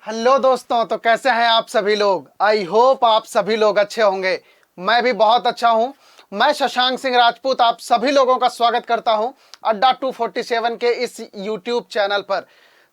Hello दोस्तों, तो कैसे हैं आप सभी लोग। आई होप आप सभी लोग अच्छे होंगे। मैं भी बहुत अच्छा हूं। मैं शशांक सिंह राजपूत आप सभी लोगों का स्वागत करता हूं अड्डा 247 के इस यूट्यूब चैनल पर।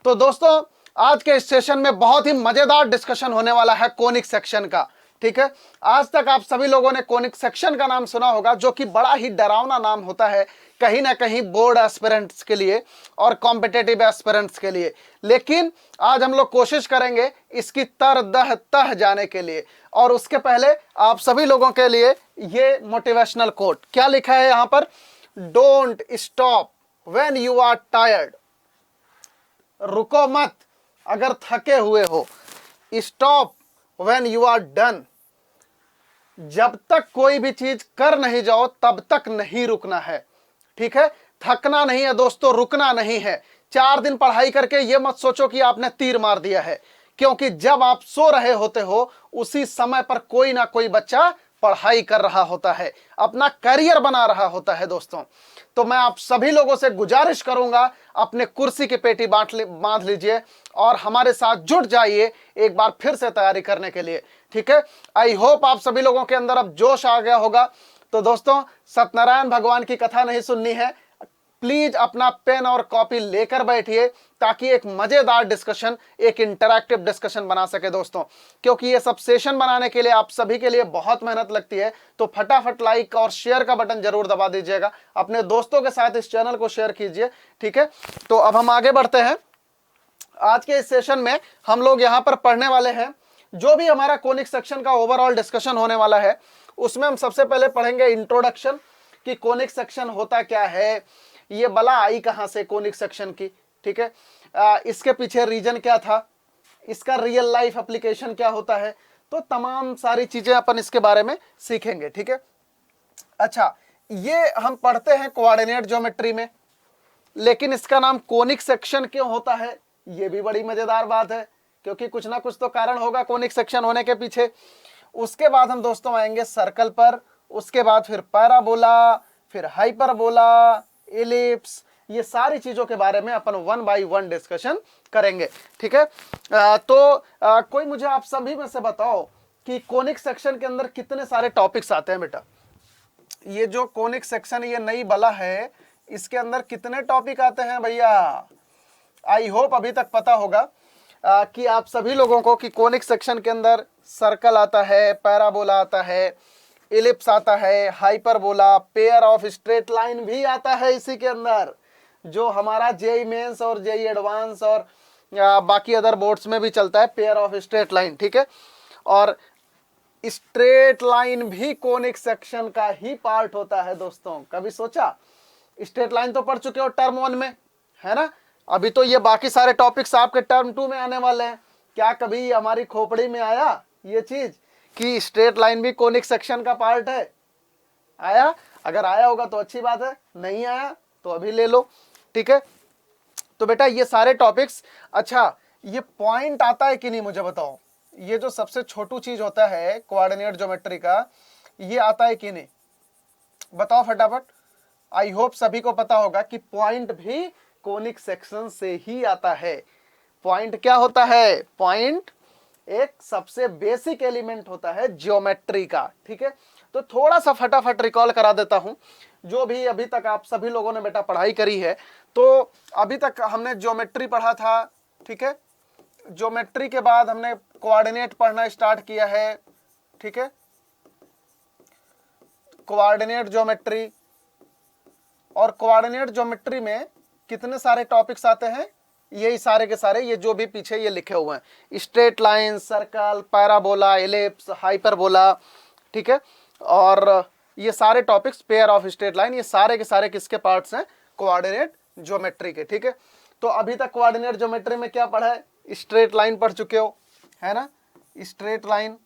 तो दोस्तों, आज के इस सेशन में बहुत ही मजेदार डिस्कशन होने वाला है कोनिक सेक्शन का। ठीक है। आज तक आप सभी लोगों ने कोनिक सेक्शन का नाम सुना होगा, जो कि बड़ा ही डरावना नाम होता है कहीं ना कहीं बोर्ड एस्पिरेंट्स के लिए और कॉम्पिटेटिव एस्पिरेंट्स के लिए। लेकिन आज हम लोग कोशिश करेंगे इसकी तर दह तह जाने के लिए। और उसके पहले आप सभी लोगों के लिए ये मोटिवेशनल कोट क्या लिखा है यहां पर। Don't stop when you are tired. रुको मत अगर थके हुए हो। Stop when you are done. जब तक कोई भी चीज कर नहीं जाओ तब तक नहीं रुकना है। ठीक है। थकना नहीं है दोस्तों, रुकना नहीं है। 4 दिन पढ़ाई करके ये मत सोचो कि आपने तीर मार दिया है, क्योंकि जब आप सो रहे होते हो उसी समय पर कोई ना कोई बच्चा पढ़ाई कर रहा होता है, अपना करियर बना रहा होता है दोस्तों। तो मैं आप सभी लोगों से गुजारिश करूंगा, अपने कुर्सी की पेटी बांध लीजिए और हमारे साथ जुट जाइए एक बार फिर से तैयारी करने के लिए। ठीक है। आई होप आप सभी लोगों के अंदर अब जोश आ गया होगा। तो दोस्तों, सत्यनारायण भगवान की कथा नहीं सुननी है, प्लीज अपना पेन और कॉपी लेकर बैठिए ताकि एक मजेदार डिस्कशन, एक इंटरैक्टिव डिस्कशन बना सके दोस्तों। क्योंकि ये सब सेशन बनाने के लिए आप सभी के लिए बहुत मेहनत लगती है। तो फटाफट लाइक और शेयर का बटन जरूर दबा दीजिएगा, अपने दोस्तों के साथ इस चैनल को शेयर कीजिए। ठीक है। तो अब हम आगे बढ़ते हैं। आज के इस सेशन में हम लोग यहां पर पढ़ने वाले हैं जो भी हमारा कोनिक सेक्शन का ओवरऑल डिस्कशन होने वाला है। उसमें हम सबसे पहले पढ़ेंगे इंट्रोडक्शन कि कोनिक सेक्शन होता क्या है, ये बला आई कहां से कोनिक सेक्शन की। ठीक है। इसके पीछे रीजन क्या था, इसका रियल लाइफ एप्लीकेशन क्या होता है। तो तमाम सारी चीजें अपन इसके बारे में सीखेंगे। ठीक है। अच्छा, ये हम पढ़ते हैं कोऑर्डिनेट ज्योमेट्री में, लेकिन इसका नाम कोनिक सेक्शन क्यों होता है ये भी बड़ी मजेदार बात है, क्योंकि कुछ ना कुछ तो कारण होगा कोनिक सेक्शन होने के पीछे। उसके बाद हम दोस्तों आएंगे सर्कल पर, उसके बाद फिर पैराबोला, फिर हाइपरबोला, एलिप्स, ये सारी चीजों के बारे में अपन 1 बाय 1 डिस्कशन करेंगे। ठीक है। कोई मुझे आप सभी में से बताओ कि कोनिक सेक्शन के अंदर कितने सारे टॉपिक्स आते हैं बेटा। ये जो कोनिक सेक्शन, ये नई बला है, इसके अंदर कितने टॉपिक आते हैं भैया। आई होप अभी तक पता होगा कि आप सभी लोगों को कि कोनिक सेक्शन के अंदर सर्कल आता है, पैराबोला आता है, इलिप्स आता है, hyperbola, pair of straight line भी आता है इसी के अंदर, जो हमारा जेई मेंस और जेई एडवांस और बाकी अदर बोर्ड्स में भी चलता है, पेयर ऑफ स्ट्रेट लाइन। ठीक है। और स्ट्रेट लाइन भी कोनिक सेक्शन का ही पार्ट होता है दोस्तों। कभी सोचा, स्ट्रेट लाइन तो पढ़ चुके हो टर्म 1 में, है ना। अभी तो ये बाकी सारे टॉपिक्स आपके टर्म 2 में आने वाले हैं। क्या कभी हमारी खोपड़ी में आया ये चीज कि स्ट्रेट लाइन भी कोनिक सेक्शन का पार्ट है? आया? अगर आया होगा तो अच्छी बात है, नहीं आया तो अभी ले लो। ठीक है। तो बेटा ये सारे टॉपिक्स, अच्छा ये पॉइंट आता है कि नहीं मुझे बताओ। ये जो सबसे छोटू चीज होता है कोऑर्डिनेट ज्योमेट्री का, ये आता है कि नहीं बताओ फटाफट। आई होप सभी को पता होगा कि पॉइंट भी कोनिक सेक्शन से ही आता है। पॉइंट क्या होता है? पॉइंट एक सबसे बेसिक एलिमेंट होता है ज्योमेट्री का। ठीक है। तो थोड़ा सा फटाफट रिकॉल करा देता हूं, जो भी अभी तक आप सभी लोगों ने बेटा पढ़ाई करी है। तो अभी तक हमने ज्योमेट्री पढ़ा था। ठीक है। ज्योमेट्री के बाद हमने कोऑर्डिनेट पढ़ना स्टार्ट किया है। ठीक है। कोऑर्डिनेट ज्योमेट्री, और कोऑर्डिनेट ज्योमेट्री में कितने सारे टॉपिक्स आते हैं? यही सारे के सारे, ये जो भी पीछे ये लिखे हुए हैं, straight line, circle, parabola, ellipse, hyperbola. ठीक है। और ये सारे topics, pair of straight line, ये सारे के सारे किसके पार्ट्स हैं? कोऑर्डिनेट ज्योमेट्री के। ठीक है। तो अभी तक कोऑर्डिनेट ज्योमेट्री में क्या पढ़ा है? स्ट्रेट लाइन पढ़ चुके हो, है ना। स्ट्रेट लाइन,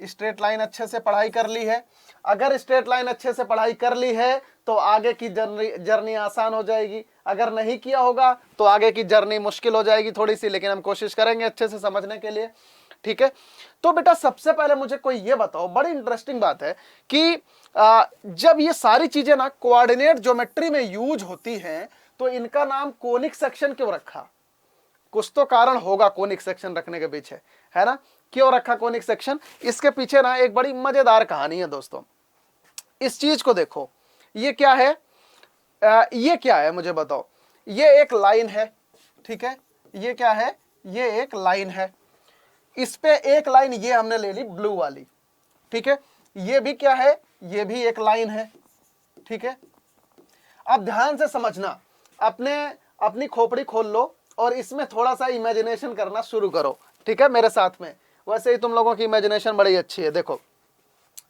स्ट्रेट लाइन अच्छे से पढ़ाई कर ली है। अगर स्ट्रेट लाइन अच्छे से पढ़ाई कर ली है तो आगे की जर्नी आसान हो जाएगी। अगर नहीं किया होगा तो आगे की जर्नी मुश्किल हो जाएगी थोड़ी सी, लेकिन हम कोशिश करेंगे अच्छे से समझने के लिए। ठीक है। तो बेटा सबसे पहले मुझे कोई ये बताओ, बड़ी इंटरेस्टिंग बात है कि जब ये सारी चीजें ना कोऑर्डिनेट ज्योमेट्री में यूज होती हैं तो इनका नाम कोनिक सेक्शन क्यों रखा? कुछ तो कारण होगा कोनिक सेक्शन रखने के पीछे, है ना। क्यों रखा कोनिक सेक्शन, इसके पीछे ना एक बड़ी मजेदार कहानी है दोस्तों। इस चीज को देखो, ये क्या है, ये क्या है मुझे बताओ। ये एक लाइन है, ठीक है, ये क्या है, ये एक लाइन है। इस पे एक लाइन ये हमने ले ली ब्लू वाली, ठीक है। ये भी क्या है, ये भी एक लाइन है, ठीक है। अब ध्यान से समझना, अपनी खोपड़ी खोल लो और इसमें थोड़ा सा इमेजिनेशन करना शुरू करो, ठीक है, मेरे साथ में। वैसे ही तुम लोगों की इमेजिनेशन बड़ी अच्छी है। देखो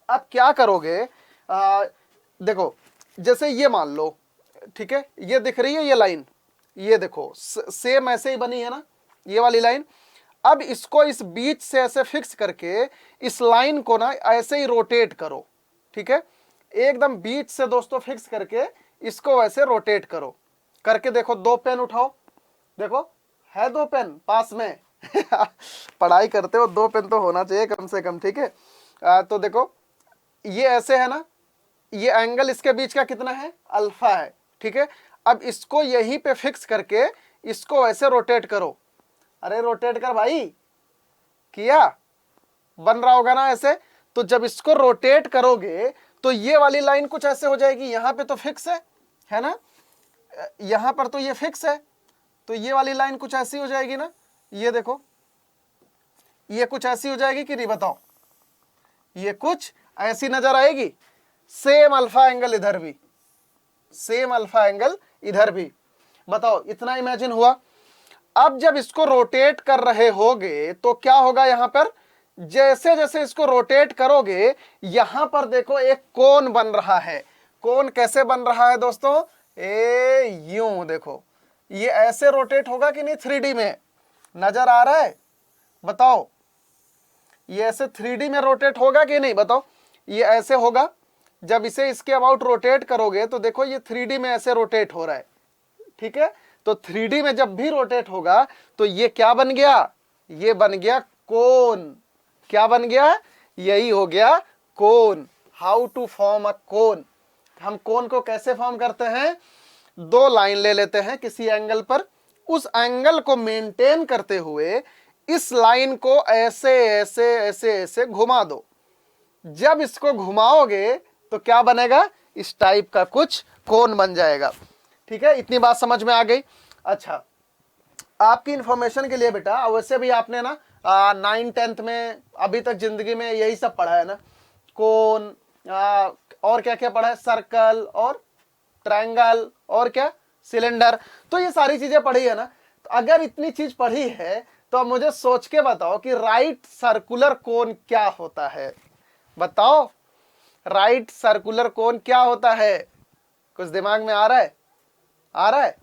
अब क्या करोगे, देखो जैसे ये मान लो, ठीक है, ये दिख रही है ये लाइन, ये देखो सेम ऐसे ही बनी है ना ये वाली लाइन। अब इसको इस बीच से ऐसे फिक्स करके इस लाइन को ना ऐसे ही रोटेट करो, ठीक है, एकदम बीच से दोस्तों फिक्स करके इसको वैसे रोटेट करो। करके देखो, 2 पेन उठाओ, देखो है 2 पेन पास में पढ़ाई करते हो 2 पेन तो होना चाहिए कम से कम, ठीक है। तो देखो ये ऐसे है ना, ये एंगल इसके बीच का कितना है, अल्फा है, ठीक है। अब इसको यहीं पे फिक्स करके इसको ऐसे रोटेट करो। अरे रोटेट कर भाई, किया, बन रहा होगा ना ऐसे। तो जब इसको रोटेट करोगे तो ये वाली लाइन कुछ ऐसे हो जाएगी, यहां पे तो फिक्स है ना, यहां पर तो ये फिक्स है, तो ये वाली लाइन कुछ ऐसी हो जाएगी ना, ये देखो ये कुछ ऐसी हो जाएगी कि नहीं बताओ, ये कुछ ऐसी नजर आएगी। सेम अल्फा एंगल इधर भी, सेम अल्फा एंगल इधर भी, बताओ इतना इमेजिन हुआ। अब जब इसको रोटेट कर रहे होगे तो क्या होगा, यहां पर जैसे जैसे इसको रोटेट करोगे यहां पर देखो एक कोन बन रहा है। कोन कैसे बन रहा है दोस्तों, यूं देखो, ये ऐसे रोटेट होगा कि नहीं 3D में, नजर आ रहा है बताओ, ये ऐसे 3D में रोटेट होगा कि नहीं बताओ, ये ऐसे होगा। जब इसे इसके अबाउट रोटेट करोगे तो देखो ये 3D में ऐसे रोटेट हो रहा है, ठीक है। तो 3D में जब भी रोटेट होगा तो ये क्या बन गया, ये बन गया कोन। क्या बन गया, यही हो गया कोन। हाउ टू फॉर्म अ कोन, हम कोन को कैसे फॉर्म करते हैं, 2 लाइन ले लेते हैं किसी एंगल पर, उस एंगल को मेंटेन करते हुए इस लाइन को ऐसे ऐसे ऐसे ऐसे घुमा दो। जब इसको घुमाओगे तो क्या बनेगा, इस टाइप का कुछ कोन बन जाएगा, ठीक है। इतनी बात समझ में आ गई। अच्छा, आपकी इंफॉर्मेशन के लिए बेटा, वैसे भी आपने ना 9, 10th में अभी तक जिंदगी में यही सब पढ़ा है ना, कोन, और क्या क्या पढ़ा है, सर्कल और ट्रायंगल और क्या, सिलेंडर, तो ये सारी चीजें पढ़ी है ना। तो अगर इतनी चीज पढ़ी है तो अब मुझे सोच के बताओ कि राइट सर्कुलर कोन क्या होता है, बताओ राइट सर्कुलर कोन क्या होता है, कुछ दिमाग में आ रहा है, आ रहा है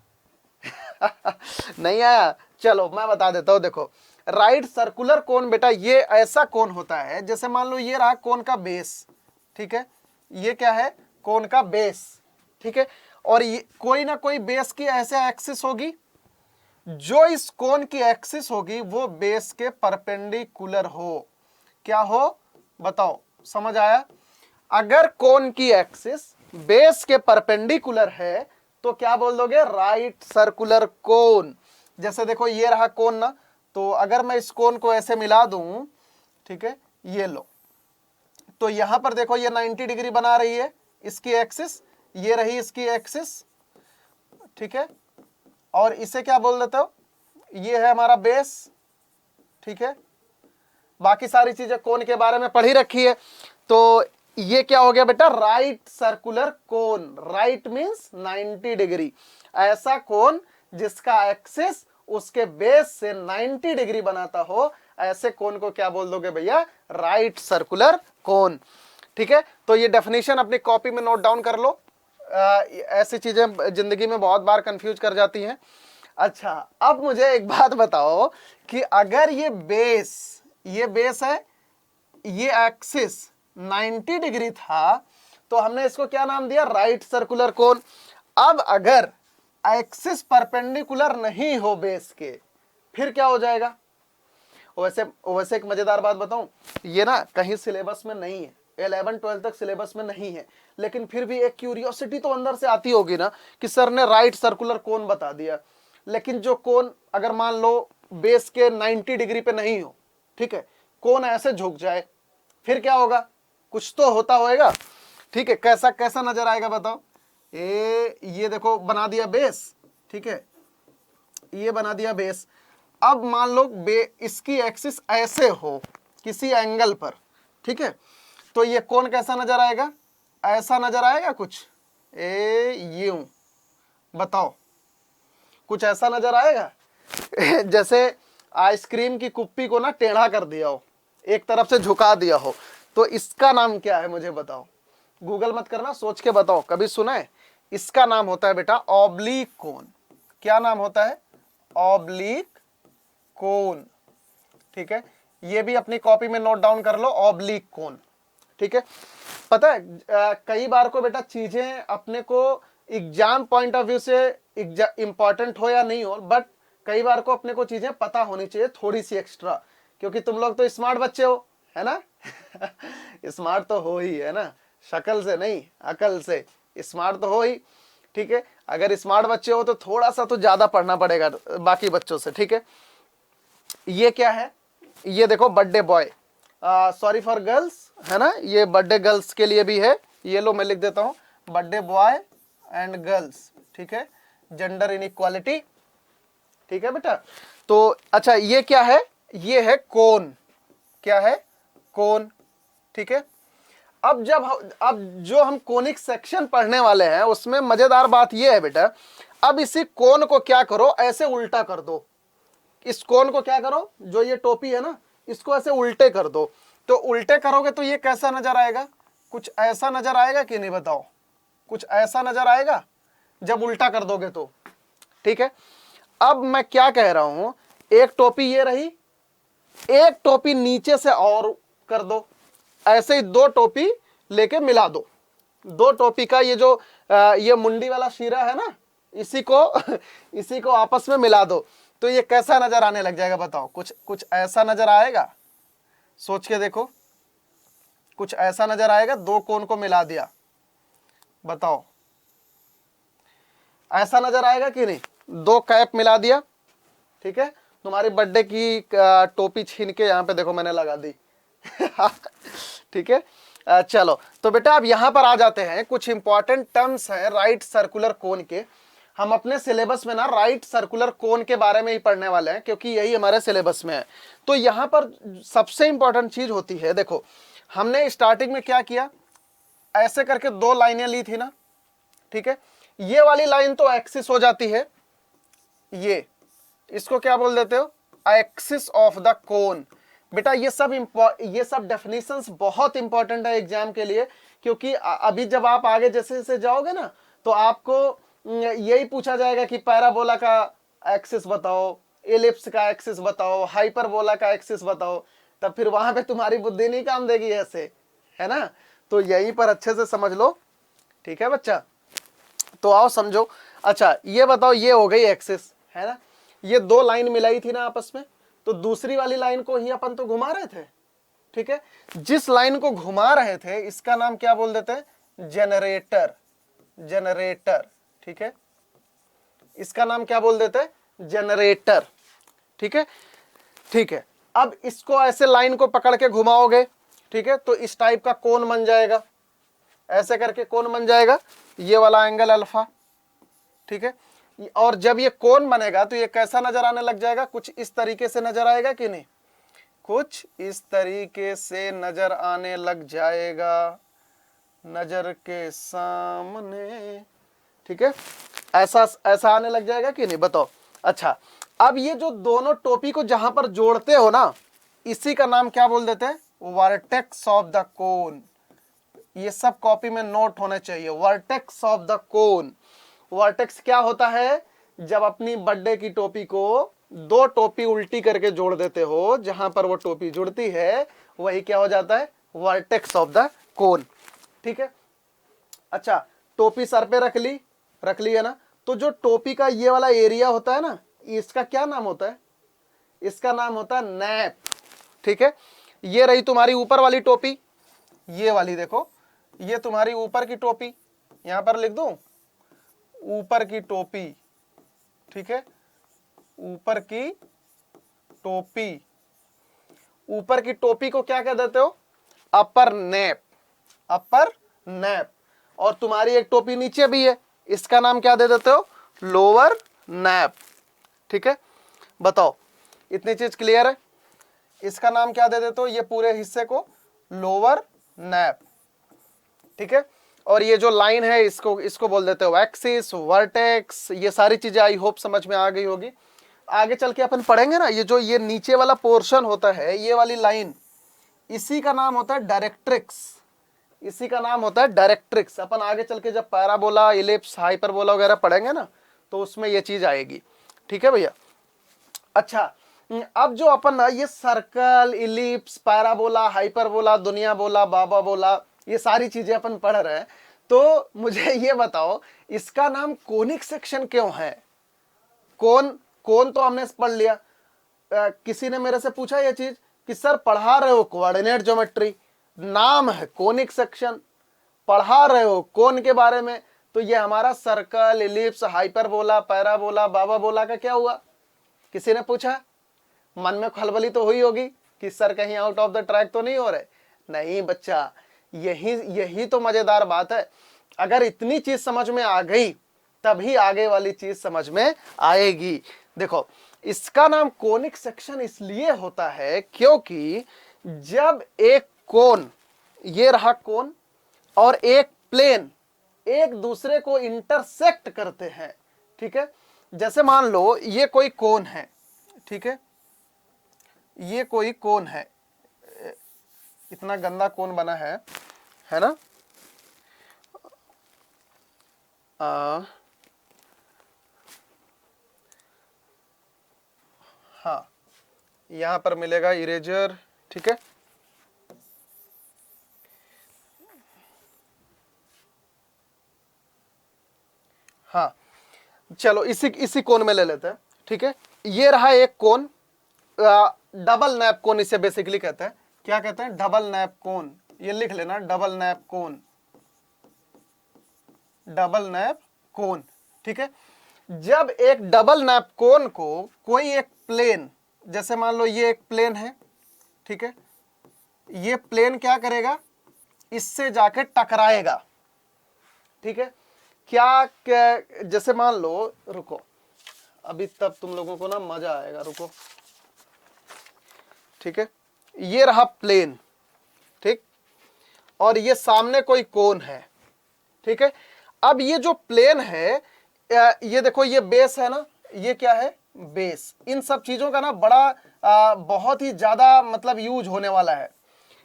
नहीं आया, चलो मैं बता देता हूं। देखो राइट सर्कुलर कोन बेटा ये ऐसा कोन होता है, जैसे मान लो ये रहा कोन का बेस, ठीक है, ये क्या है, कोन का बेस, ठीक है। और ये कोई ना कोई बेस की ऐसे एक्सिस होगी, जो इस कोन की एक्सिस होगी वो बेस के परपेंडिकुलर हो। क्या हो बताओ, समझ आया। अगर कोन की एक्सिस बेस के परपेंडिकुलर है तो क्या बोल दोगे, राइट सर्कुलर कोन। जैसे देखो ये रहा कोन ना, तो अगर मैं इस कोन को ऐसे मिला दूं, ठीक है, ये लो, तो यहां पर देखो ये 90 डिग्री बना रही है इसकी एक्सिस, ये रही इसकी एक्सिस, ठीक है। और इसे क्या बोल देते हो, ये है हमारा बेस, ठीक है। बाकी सारी चीजें कोन के बारे में पढ़ी रखी है। तो ये क्या हो गया बेटा, राइट सर्कुलर कोन। राइट मींस 90 डिग्री, ऐसा कोन जिसका एक्सिस उसके बेस से 90 डिग्री बनाता हो, ऐसे कोन को क्या बोल दोगे भैया, राइट सर्कुलर कोन, ठीक है। तो ये डेफिनेशन अपनी कॉपी में नोट डाउन कर लो, ऐसी चीजें जिंदगी में बहुत बार कंफ्यूज कर जाती हैं। अच्छा, अब मुझे एक बात बताओ कि अगर ये बेस है, ये एक्सिस 90 डिग्री था, तो हमने इसको क्या नाम दिया, राइट सर्कुलर कोन। अब अगर एक्सिस परपेंडिकुलर नहीं हो बेस के, फिर क्या हो जाएगा। वैसे एक मजेदार बात बताऊं, ये ना कहीं सिलेबस में नहीं है, 11, 12 तक सिलेबस में नहीं है, लेकिन फिर भी एक क्यूरियोसिटी तो अंदर से आती होगी ना कि सर ने राइट सर्कुलर कोन बता दिया, लेकिन जो कोन अगर मान लो बेस के 90 डिग्री पे नहीं हो, ठीक है, कोन ऐसे झुक जाए, फिर क्या होगा, कुछ तो होता होएगा, ठीक है। कैसा कैसा नजर आएगा बताओ। ये देखो बना दिया बेस, ठीक है, ये बना दिया बेस। अब मान लो इसकी एक्सिस ऐसे हो किसी एंगल पर, ठीक है, तो ये कोन कैसा नजर आएगा, ऐसा नजर आएगा कुछ, यूं, बताओ, कुछ ऐसा नजर आएगा जैसे आइसक्रीम की कुप्पी को ना टेढ़ा कर दिया हो, एक तरफ से झुका दिया हो, तो इसका नाम क्या है मुझे बताओ। गूगल मत करना, सोच के बताओ, कभी सुना है। इसका नाम होता है बेटा ऑब्लिक कोन। क्या नाम होता है, ऑब्लिक कोन, ठीक है। ये भी अपनी कॉपी में नोट डाउन कर लो, ऑब्लिक कोन, ठीक है। पता है कई बार को बेटा चीजें अपने को एग्जाम पॉइंट ऑफ व्यू से इंपॉर्टेंट हो या नहीं हो, बट कई बार को अपने को चीजें पता होनी चाहिए थोड़ी सी एक्स्ट्रा, क्योंकि तुम लोग तो स्मार्ट बच्चे हो, है ना स्मार्ट तो हो ही, है ना, शक्ल से नहीं अकल से स्मार्ट तो हो ही, ठीक है। अगर स्मार्ट बच्चे हो तो थोड़ा सा तो ज्यादा पढ़ना पड़ेगा बाकी बच्चों से, ठीक है। ये क्या है, ये देखो birthday boy, sorry for girls, है ना, ये बर्थडे गर्ल्स के लिए भी है, ये लो मैं लिख देता हूं, बर्थडे बॉय एंड गर्ल्स, ठीक है, जेंडर इनइक्वालिटी, ठीक है बेटा। तो अच्छा ये क्या है, ये है कोन, क्या है, कोन, ठीक है। अब जो हम कोनिक सेक्शन पढ़ने वाले हैं उसमें मजेदार बात ये है बेटा, अब इसी कोन को क्या करो, ऐसे उल्टा कर दो, इस कोन को क्या करो, जो ये टोपी है ना, इसको ऐसे उल्टे कर दो, तो उल्टे करोगे तो ये कैसा नजर आएगा, कुछ ऐसा नजर आएगा कि नहीं बताओ, कुछ ऐसा नजर आएगा जब उल्टा कर दोगे तो, ठीक है। अब मैं क्या कह रहा हूं, एक टोपी ये रही, एक टोपी नीचे से और कर दो, ऐसे ही दो टोपी लेके मिला दो, दो टोपी का ये जो ये मुंडी वाला शीरा है ना, इसी को इसी को आपस में मिला दो, तो ये कैसा नजर आने लग जाएगा बताओ, कुछ कुछ ऐसा नजर आएगा, सोच के देखो, कुछ ऐसा नजर आएगा, दो कोन को मिला दिया, बताओ ऐसा नजर आएगा कि नहीं, दो कैप मिला दिया, ठीक है। तुम्हारी बर्थडे की टोपी छीन के यहां पे देखो मैंने लगा दी ठीक है। चलो तो बेटा अब यहां पर आ जाते हैं, कुछ इंपॉर्टेंट टर्म्स हैं राइट सर्कुलर कोन के। हम अपने सिलेबस में ना राइट सर्कुलर कोन के बारे में ही पढ़ने वाले हैं, क्योंकि यही हमारे सिलेबस में है। तो यहां पर सबसे इंपॉर्टेंट चीज होती है, देखो हमने स्टार्टिंग में क्या किया, ऐसे करके दो लाइनें ली थी ना, ठीक है। ये वाली लाइन तो एक्सिस हो जाती है, ये इसको क्या बोल देते हो, एक्सिस ऑफ द कोन। बेटा ये सब डेफिनेशंस बहुत इंपॉर्टेंट है एग्जाम के लिए, क्योंकि अभी जब आप आगे जैसे जैसे जाओगे ना, तो आपको यही पूछा जाएगा कि पैराबोला का एक्सिस बताओ, एलिप्स का एक्सिस बताओ, हाइपरबोला का एक्सिस बताओ, तब फिर वहां पे तुम्हारी बुद्धि नहीं काम देगी ऐसे, है ना। तो यहीं पर अच्छे से समझ लो, ठीक है बच्चा। तो आओ समझो, अच्छा ये बताओ, ये हो गई एक्सिस, है ना, ये दो लाइन मिलाई थी ना आपस में, तो दूसरी वाली लाइन को ही अपन तो घुमा रहे थे, ठीक है। जिस लाइन को घुमा रहे थे इसका नाम क्या बोल देते हैं, जेनरेटर, जेनरेटर, ठीक है, इसका नाम क्या बोल देते हैं, जेनरेटर, ठीक है, ठीक है। अब इसको ऐसे लाइन को पकड़ के घुमाओगे, ठीक है, तो इस टाइप का कोन बन जाएगा, ऐसे करके कोन बन जाएगा, ये वाला एंगल अल्फा, ठीक है। और जब ये कोन बनेगा तो ये कैसा नजर आने लग जाएगा, कुछ इस तरीके से नजर आएगा कि नहीं, कुछ इस तरीके से नजर आने लग जाएगा, नजर के सामने, ठीक है, ऐसा ऐसा आने लग जाएगा कि नहीं बताओ। अच्छा अब ये जो दोनों टोपी को जहां पर जोड़ते हो ना, इसी का नाम क्या बोल देते हैं, वर्टेक्स ऑफ द कोन। ये सब कॉपी में नोट होने चाहिए, vertex of the cone. Vertex क्या होता है, जब अपनी बर्थडे की टोपी को दो टोपी उल्टी करके जोड़ देते हो, जहां पर वो टोपी जुड़ती है वही क्या हो जाता है, वर्टेक्स ऑफ द कोन, ठीक है। अच्छा टोपी सर पे रख ली है ना, तो जो टोपी का ये वाला एरिया होता है ना, इसका क्या नाम होता है, इसका नाम होता है नैप, ठीक है। ये रही तुम्हारी ऊपर वाली टोपी, ये वाली देखो, ये तुम्हारी ऊपर की टोपी, यहां पर लिख दूं, ऊपर की टोपी, ठीक है, ऊपर की टोपी, ऊपर की टोपी को क्या कह देते हो? अपर नेप, अपर नेप। और तुम्हारी एक टोपी नीचे भी है, इसका नाम क्या दे देते हो? Lower nap. ठीक है, बताओ, इतनी चीज क्लियर है? इसका नाम क्या दे देते हो? ये पूरे हिस्से को लोअर नैप। ठीक है, और ये जो लाइन है इसको बोल देते हो एक्सिस, वर्टेक्स। ये सारी चीजें आई होप समझ में आ गई होगी। आगे चल के अपन पढ़ेंगे ना, ये जो ये नीचे वाला पोर्शन होता है, ये वाली लाइन, इसी का नाम होता है डायरेक्ट्रिक्स, इसी का नाम होता है डायरेक्ट्रिक्स। अपन आगे चल के जब पैराबोला, इलिप्स, हाइपरबोला वगैरह पढ़ेंगे ना, तो उसमें ये चीज आएगी। ठीक है भैया? अच्छा, अब जो अपन ना ये सर्कल, इलिप्स, पैराबोला, हाइपरबोला, दुनिया बोला, बाबा बोला, ये सारी चीजें अपन पढ़ रहे हैं, तो मुझे ये बताओ इसका नाम कोनिक सेक्शन क्यों है? कोन तो हमने पढ़ लिया। किसी ने मेरे से पूछा ये चीज कि सर पढ़ा रहे हो कोऑर्डिनेट ज्योमेट्री, नाम है कोनिक सेक्शन, पढ़ा रहे हो कोन के बारे में, तो ये हमारा सर्कल, इलिप्स, हाइपरबोला, पैराबोला, बाबा बोला का क्या हुआ? किसी ने पूछा? मन में खलबली तो हुई होगी कि सर कहीं आउट ऑफ द ट्रैक तो नहीं हो रहे। नहीं बच्चा, यही तो मजेदार बात है। अगर इतनी चीज समझ में आ गई तभी आगे वाली चीज समझ में आएगी। देखो, इसका नाम कोनिक सेक्शन इसलिए होता है क्योंकि जब एक कोन, ये रहा कोन, और एक प्लेन एक दूसरे को इंटरसेक्ट करते हैं। ठीक है, जैसे मान लो ये कोई कोन है, ठीक है, ये कोई कोन है, इतना गंदा कोन बना है ना? हाँ, यहां पर मिलेगा इरेजर। ठीक है, हाँ, चलो इसी कोन में ले लेते हैं। ठीक है, ये रहा एक कोन, डबल नैप कोन इसे बेसिकली कहते हैं। क्या कहते हैं? डबल नैप कोन। ये लिख लेना, डबल नैप कोन, डबल नैप कोन। ठीक है, जब एक डबल नैप कोन को कोई एक प्लेन, जैसे मान लो ये एक प्लेन है, ठीक है, ये प्लेन क्या करेगा? इससे जाके टकराएगा। ठीक है, क्या जैसे मान लो, रुको अभी तब तुम लोगों को ना मजा आएगा, रुको। ठीक है, ये रहा प्लेन, ठीक, और ये सामने कोई कोन है। ठीक है, अब ये जो प्लेन है, ये देखो ये बेस है ना, ये क्या है? बेस। इन सब चीजों का ना बड़ा बहुत ही ज्यादा मतलब यूज होने वाला है,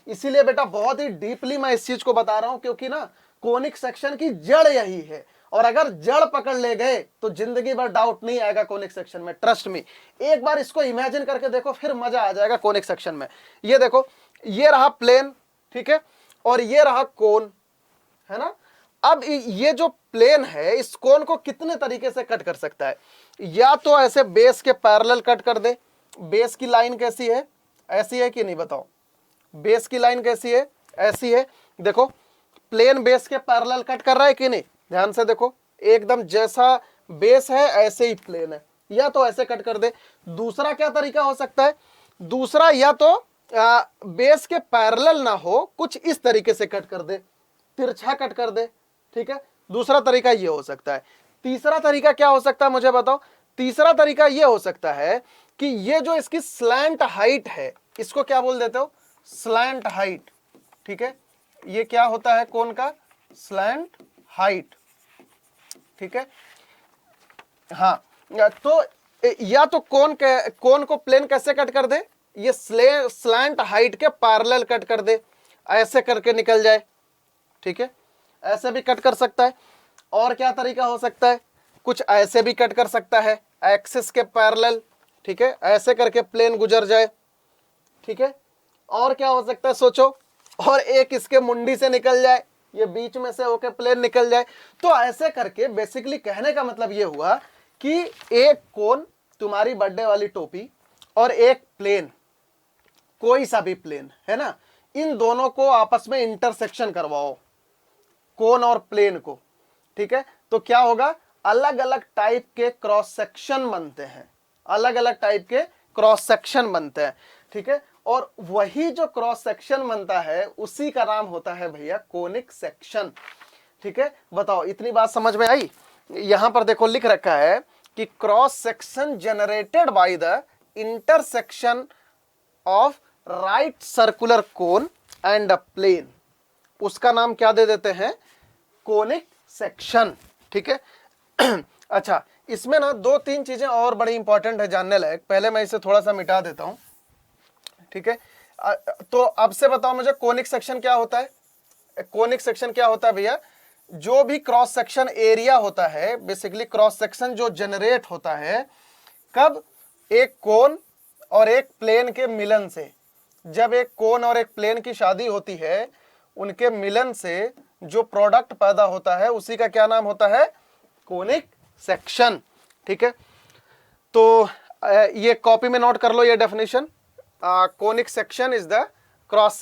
इसीलिए बेटा बहुत ही डीपली मैं इस चीज को बता रहा हूं, क्योंकि ना कोनिक सेक्शन की जड़ यही है, और अगर जड़ पकड़ ले गए तो जिंदगी भर डाउट नहीं आएगा कोनिक सेक्शन में। ट्रस्ट मी, एक बार इसको इमेजिन करके देखो, फिर मजा आ जाएगा कोनिक सेक्शन में। ये देखो, ये रहा प्लेन, ठीक है, और ये रहा कोन, है ना? अब ये जो प्लेन है, इस कोन को कितने तरीके से कट कर सकता है? या तो ऐसे बेस के पैरेलल कट कर दे। बेस की लाइन कैसी है? ऐसी है कि नहीं बताओ? बेस की लाइन कैसी है? ऐसी है। देखो, प्लेन बेस के पैरेलल कट कर रहा है कि नहीं? ध्यान से देखो, एकदम जैसा बेस है ऐसे ही प्लेन है। या तो ऐसे कट कर दे। दूसरा क्या तरीका हो सकता है? दूसरा, या तो बेस के पैरेलल ना हो, कुछ इस तरीके से कट कर दे, तिरछा कट कर दे। ठीक है, दूसरा तरीका ये हो सकता है। तीसरा तरीका क्या हो सकता है मुझे बताओ? तीसरा तरीका ये हो सकता है कि ये जो इसकी स्लैंट हाइट है, इसको क्या बोल देते हो? Slant height. ठीक है, ये क्या होता है कोन का? Slant height. ठीक है, हाँ, तो या तो कोन को प्लेन कैसे कट कर दे? ये स्लैंट हाइट के पैरेलल कट कर दे, ऐसे करके निकल जाए। ठीक है, ऐसे भी कट कर सकता है। और क्या तरीका हो सकता है? कुछ ऐसे भी कट कर सकता है, एक्सिस के पैरेलल। ठीक है, ऐसे करके प्लेन गुजर जाए। ठीक है, और क्या हो सकता है सोचो? और एक इसके मुंडी से निकल जाए, ये बीच में से होके प्लेन निकल जाए। तो ऐसे करके बेसिकली कहने का मतलब ये हुआ कि एक कोन, तुम्हारी बर्थडे वाली टोपी, और एक प्लेन, कोई सा भी प्लेन है ना, इन दोनों को आपस में इंटरसेक्शन करवाओ, कोन और प्लेन को। ठीक है, तो क्या होगा? अलग अलग टाइप के क्रॉस सेक्शन बनते हैं, अलग अलग टाइप के क्रॉस सेक्शन बनते हैं, ठीक है। और वही जो क्रॉस सेक्शन बनता है उसी का नाम होता है भैया कोनिक सेक्शन, ठीक है। बताओ इतनी बात समझ में आई। यहां पर देखो लिख रखा है कि cross section generated by the intersection of right circular cone and a plane, उसका नाम क्या दे देते हैं, कोनिक सेक्शन, ठीक है। अच्छा, इसमें ना दो तीन चीजें और बड़ी इंपॉर्टेंट है जानने लायक, पहले मैं इसे थोड़ा सा मिटा देता हूं, ठीक है। तो अब से बताओ मुझे कोनिक सेक्शन क्या होता है। कोनिक सेक्शन क्या होता है भैया, जो भी क्रॉस सेक्शन एरिया होता है, बेसिकली क्रॉस सेक्शन जो जनरेट होता है कब, एक कोन और एक प्लेन के मिलन से। जब एक कोन और एक प्लेन की शादी होती है, उनके मिलन से जो प्रोडक्ट पैदा होता है उसी का क्या नाम होता है, कोनिक सेक्शन, ठीक है। तो ये कॉपी में नोट कर लो ये definition, conic section is the cross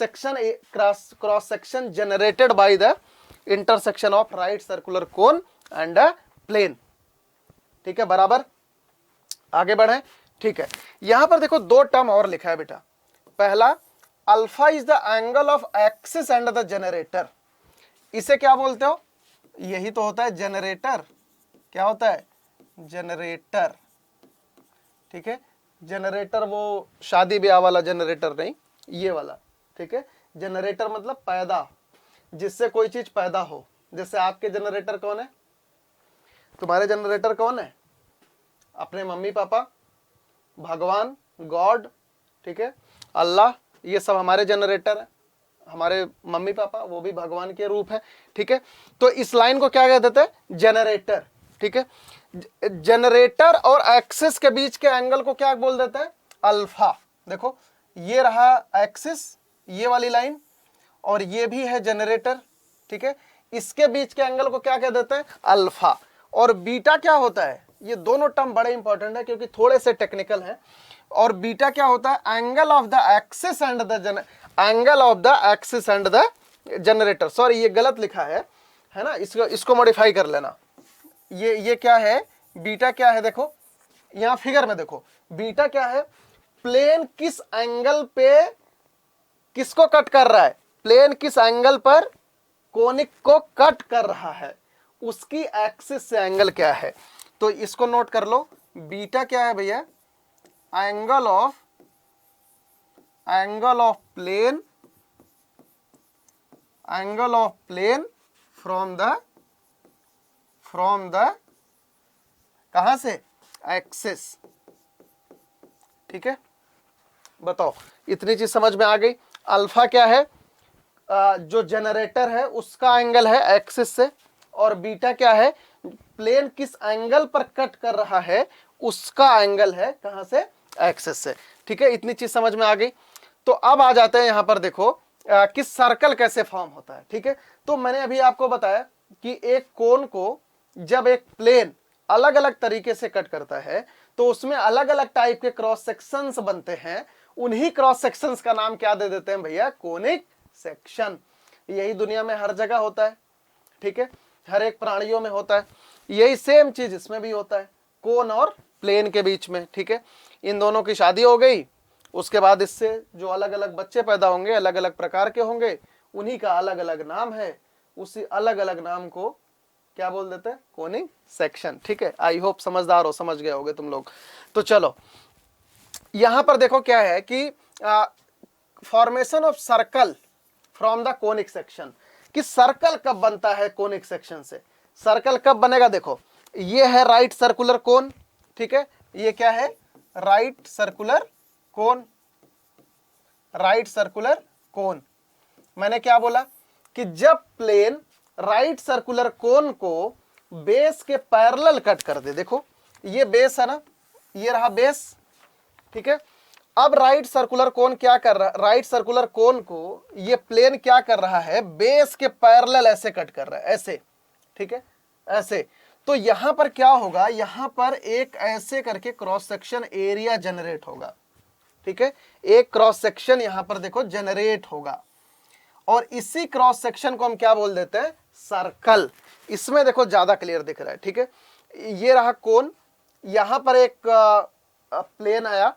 section generated by the intersection of right circular cone and a plane, ठीक है। बराबर, आगे बढ़े, ठीक है। यहां पर देखो दो टर्म और लिखा है बेटा। पहला, alpha is the angle of axis and the generator, इसे क्या बोलते हो, यही तो होता है जनरेटर, क्या होता है, जनरेटर, ठीक है। जनरेटर वो शादी ब्याह वाला जनरेटर नहीं, ये वाला, ठीक है। जनरेटर मतलब पैदा, जिससे कोई चीज पैदा हो। जैसे आपके जनरेटर कौन है, तुम्हारे जनरेटर कौन है, अपने मम्मी पापा, भगवान, गॉड, ठीक है, अल्लाह, ये सब हमारे जनरेटर है। हमारे मम्मी पापा वो भी भगवान के रूप है, ठीक है। तो इस लाइन को क्या कह देते हैं, जनरेटर, ठीक है। जनरेटर और एक्सिस के बीच के एंगल को क्या बोल देते हैं, अल्फा। देखो ये रहा एक्सिस, ये वाली लाइन, और ये भी है जनरेटर, ठीक है। इसके बीच के एंगल को क्या कह देते हैं, अल्फा। और बीटा क्या होता है, ये दोनों टर्म बड़े इंपॉर्टेंट है क्योंकि थोड़े से टेक्निकल है। और बीटा क्या होता है, angle of the axis and the generator. Sorry ये गलत लिखा है ना, इसको मॉडिफाई कर लेना। ये क्या है, बीटा क्या है, देखो यहां फिगर में देखो, बीटा क्या है, प्लेन किस एंगल पे किसको कट कर रहा है, प्लेन किस एंगल पर कोनिक को कट कर रहा है, उसकी एक्सिस से एंगल क्या है। तो इसको नोट कर लो, बीटा क्या है भैया, angle of plane from the कहां से, एक्सिस, ठीक है। बताओ इतनी चीज समझ में आ गई। अल्फा क्या है, जो जनरेटर है उसका एंगल है एक्सिस से, और बीटा क्या है, प्लेन किस एंगल पर कट कर रहा है उसका एंगल है कहां से, एक्सिस से, ठीक है। इतनी चीज समझ में आ गई। तो अब आ जाते हैं यहां पर, देखो कि सर्कल कैसे फॉर्म होता है, ठीक है। तो मैंने अभी आपको बताया कि एक कोन को जब एक प्लेन अलग अलग तरीके से कट करता है तो उसमें अलग अलग टाइप के क्रॉस सेक्शंस बनते हैं, उन्हीं क्रॉस सेक्शंस का नाम क्या दे देते हैं भैया, कोनिक सेक्शन। यही दुनिया में हर जगह होता है, ठीक है, हर एक प्राणियों में होता है। यही सेम चीज इसमें भी होता है, कोन और प्लेन के बीच में, ठीक है। इन दोनों की शादी हो गई, उसके बाद इससे जो अलग अलग बच्चे पैदा होंगे, अलग अलग प्रकार के होंगे, उन्हीं का अलग अलग नाम है, उसी अलग अलग नाम को क्या बोल देते हैं, कोनिक सेक्शन, ठीक है। आई होप समझदार हो, समझ गए होगे तुम लोग। तो चलो यहां पर देखो क्या है कि formation of circle from the conic section, कि सर्कल कब बनता है कोनिक सेक्शन से। सर्कल कब बनेगा, देखो ये है राइट सर्कुलर कोन, ठीक है, ये क्या है, राइट सर्कुलर कोन, राइट सर्कुलर कोन। मैंने क्या बोला कि जब प्लेन राइट सर्कुलर कोन को बेस के पैरेलल कट कर दे, देखो ये बेस है ना, ये रहा बेस, ठीक है। अब राइट सर्कुलर कोन क्या कर रहा है, राइट सर्कुलर कोन को ये प्लेन क्या कर रहा है, बेस के पैरेलल ऐसे कट कर रहा है, ऐसे, ठीक है, ऐसे। तो यहां पर क्या होगा, यहां पर एक ऐसे करके क्रॉस सेक्शन एरिया जनरेट होगा, ठीक है। एक क्रॉस सेक्शन यहां पर देखो जनरेट होगा, और इसी क्रॉस सेक्शन को हम क्या बोल देते हैं, सर्कल। इसमें देखो ज्यादा क्लियर दिख रहा है, ठीक है। ये रहा कोन, यहां पर एक प्लेन आया,